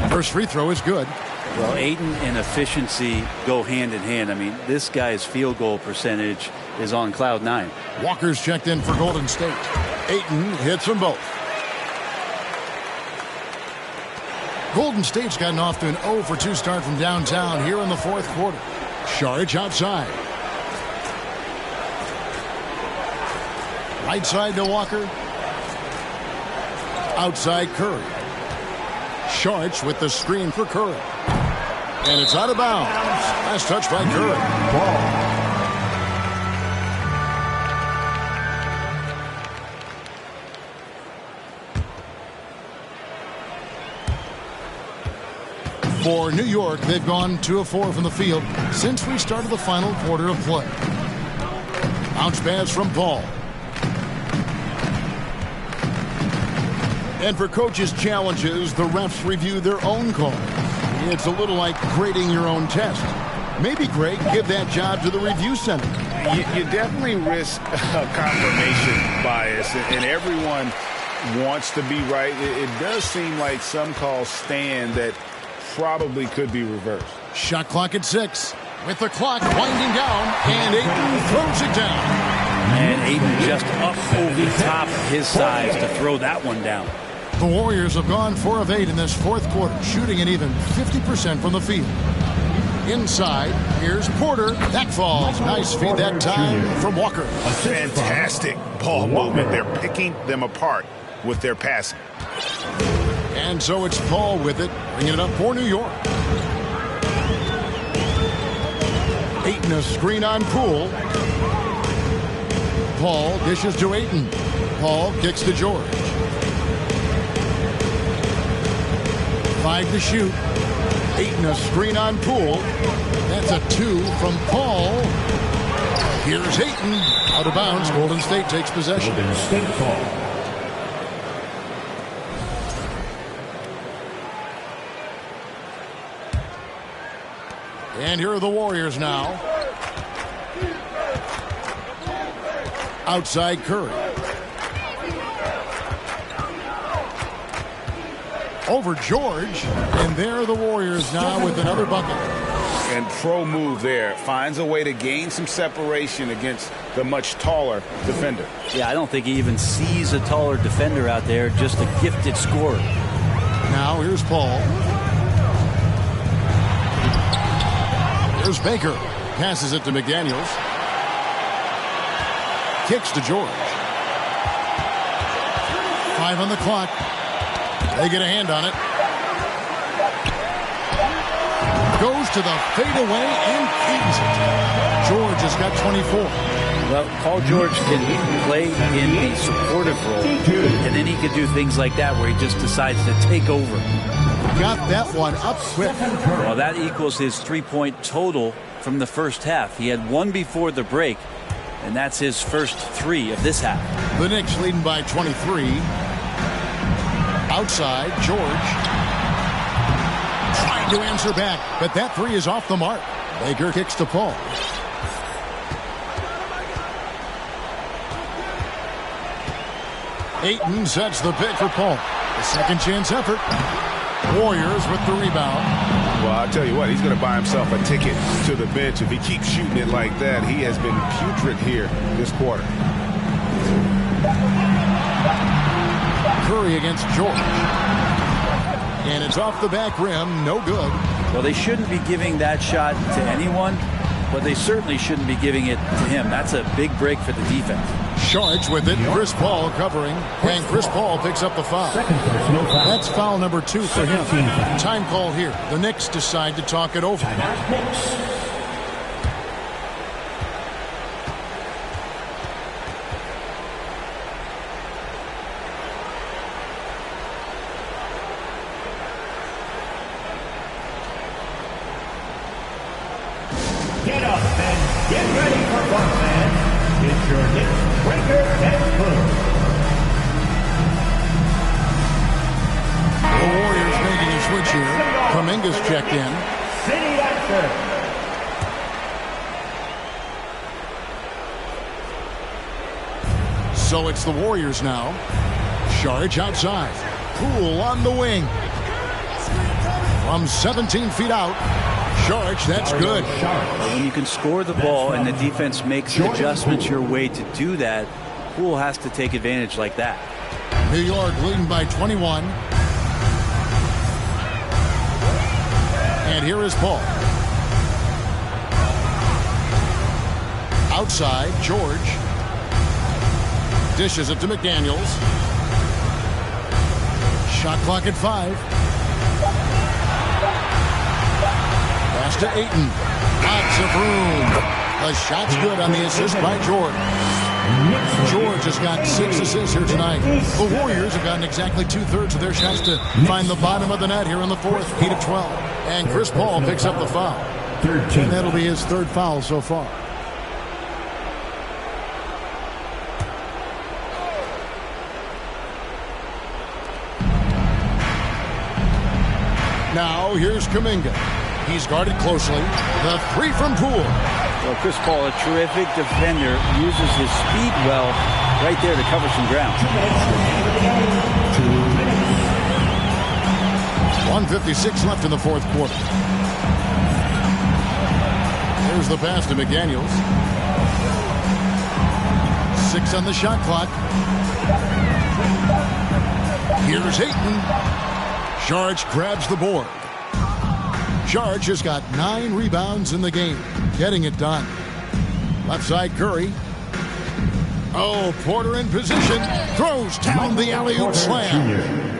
First free throw is good.
Well, Ayton and efficiency go hand in hand. I mean, this guy's field goal percentage is on cloud 9.
Walker's checked in for Golden State. Ayton hits them both. Golden State's gotten off to an 0 for 2 start from downtown here in the fourth quarter. Saric outside. Right side to Walker. Outside Curry. Saric with the screen for Curry. And it's out of bounds. Last touch by Curry. For New York, they've gone 2 of 4 from the field since we started the final quarter of play. Bounce pass from Paul. And for coaches' challenges, the refs review their own call. It's a little like grading your own test. Maybe, Greg, give that job to the review center.
You definitely risk confirmation bias, and everyone wants to be right. It does seem like some calls stand that probably could be reversed.
Shot clock at 6. With the clock winding down, and Ayton throws it down.
And Ayton just up over the top of his size to throw that one down.
The Warriors have gone 4 of 8 in this fourth quarter, shooting at even 50% from the field. Inside, here's Porter. That falls. Nice feed that time from Walker.
A fantastic ball movement. They're picking them apart with their passing.
And so it's Paul with it, bringing it up for New York. Ayton a screen on Poole. Paul dishes to Ayton. Paul kicks to George. 5 to shoot. Ayton a screen on Poole. That's a 2 from Paul. Here's Ayton. Out of bounds. Golden State takes possession.
Golden State ball.
And here are the Warriors now. Outside Curry. Over George. And there are the Warriors now with another bucket.
And pro move there. Finds a way to gain some separation against the much taller defender.
Yeah, I don't think he even sees a taller defender out there, just a gifted scorer.
Now here's Paul. Here's Baker. Passes it to McDaniels. Kicks to George. 5 on the clock. They get a hand on it. Goes to the fadeaway and keeps it. George has got 24.
Well, Paul George can play in a supportive role, and then he can do things like that where he just decides to take over.
Got that one up quick.
Well, that equals his 3-point total from the first half. He had 1 before the break, and that's his first 3 of this half.
The Knicks leading by 23. Outside, George trying to answer back, but that 3 is off the mark. Baker kicks to Paul. Ayton sets the pick for Paul. The second chance effort. Warriors with the rebound.
Well, I'll tell you what, he's going to buy himself a ticket to the bench if he keeps shooting it like that. He has been putrid here this quarter.
Curry against George. And it's off the back rim, no good.
Well, they shouldn't be giving that shot to anyone, but they certainly shouldn't be giving it to him. That's a big break for the defense.
Sharks with it. Chris Paul covering. And Chris Paul picks up the foul. That's foul number 2 for him. Time call here. The Knicks decide to talk it over.
Get up and get ready for fun, fans. It's your Knicks Breaker and Boom.
The Warriors making a switch here. Kuminga's checked in.
City after.
So it's the Warriors now. Sharge outside. Poole on the wing. From 17 feet out. Sharge, that's good.
When you can score the ball and the defense makes adjustments your way to do that, Poole has to take advantage like that.
New York leading by 21. And here is Paul. Outside, George. Dishes it to McDaniels. Shot clock at 5. Pass to Ayton. Lots of room. The shot's good on the assist by George. George has got 6 assists here tonight. The Warriors have gotten exactly 2/3 of their shots to find the bottom of the net here in the fourth. 8 of 12. And Chris Paul picks up the foul. And that'll be his 3rd foul so far. Now here's Kuminga. He's guarded closely. The 3 from Poole.
Well, Chris Paul, a terrific defender, uses his speed well right there to cover some ground.
1:56 left in the fourth quarter. Here's the pass to McDaniels. 6 on the shot clock. Here's Ayton. Sharge grabs the board. Sharge has got 9 rebounds in the game, getting it done. Left side, Curry. Oh, Porter in position. Throws down the alley-oop slam.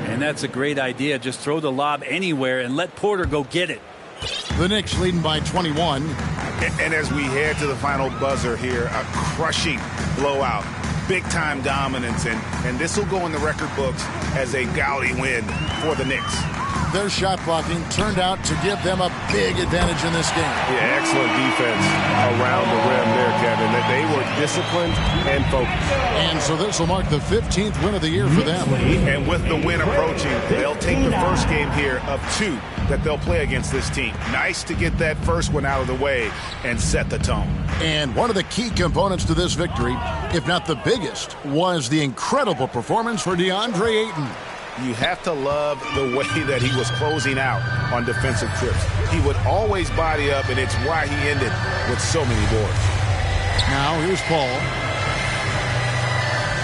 And that's a great idea. Just throw the lob anywhere and let Porter go get it.
The Knicks leading by 21.
And as we head to the final buzzer here, a crushing blowout. Big-time dominance, and this will go in the record books as a gaudy win for the Knicks.
Their shot blocking turned out to give them a big advantage in this game.
Yeah, excellent defense around the rim there, Kevin. That they were disciplined and focused.
And so this will mark the 15th win of the year for them.
And with the win approaching, they'll take the first game here of 2 that they'll play against this team. Nice to get that first one out of the way and set the tone.
And one of the key components to this victory, if not the biggest, was the incredible performance for DeAndre Ayton.
You have to love the way that he was closing out on defensive trips. He would always body up, and it's why he ended with so many boards.
Now here's Paul.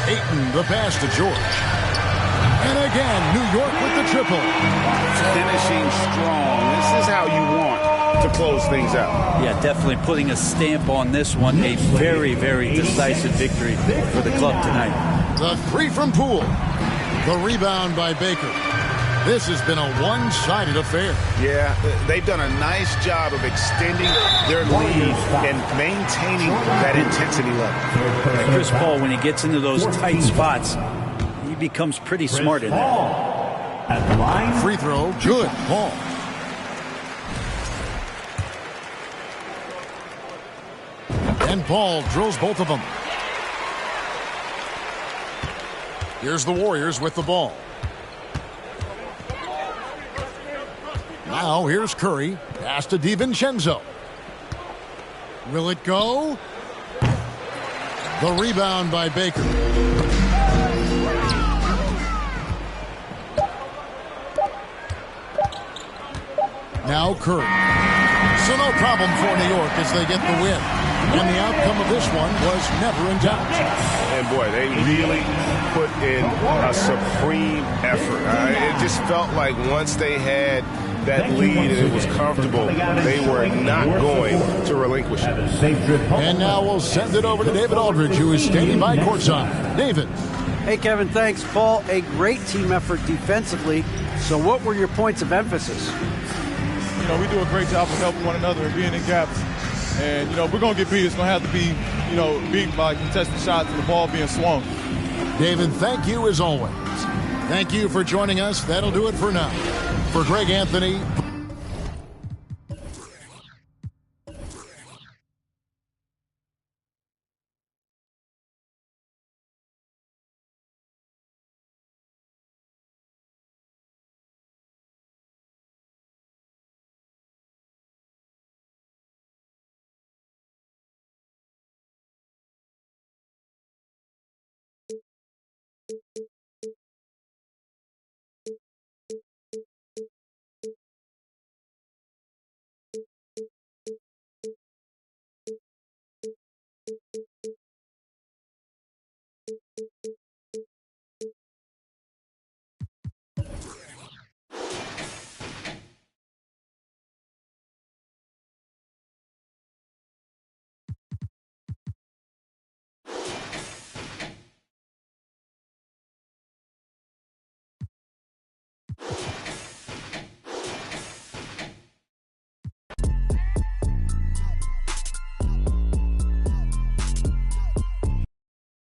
Ayton, the pass to George. And again, New York with the triple.
Finishing strong. This is how you want to close things out.
Yeah, definitely putting a stamp on this one. A very, very decisive victory for the club tonight.
The 3 from Poole. The rebound by Baker. This has been a one-sided affair.
Yeah, they've done a nice job of extending their lead and maintaining that intensity level.
And Chris Paul, when he gets into those tight spots, he becomes pretty smart in there.
At the line.
Free throw, good. Paul. And Paul drills both of them. Here's the Warriors with the ball. Now here's Curry. Pass to DiVincenzo. Will it go? The rebound by Baker. Now Curry. So no problem for New York as they get the win. And the outcome of this one was never in doubt.
And boy, they really put in a supreme effort. It just felt like once they had that lead and it was comfortable, they were not going to relinquish it.
And now we'll send it over to David Aldridge, who is standing by courtside. David.
Hey, Kevin, thanks. Paul, a great team effort defensively. So what were your points of emphasis?
You know, we do a great job of helping one another and being in gaps. And, you know, if we're going to get beat, it's going to have to be, you know, beat by contested shots and the ball being swung.
David, thank you as always. Thank you for joining us. That'll do it for now. For Greg Anthony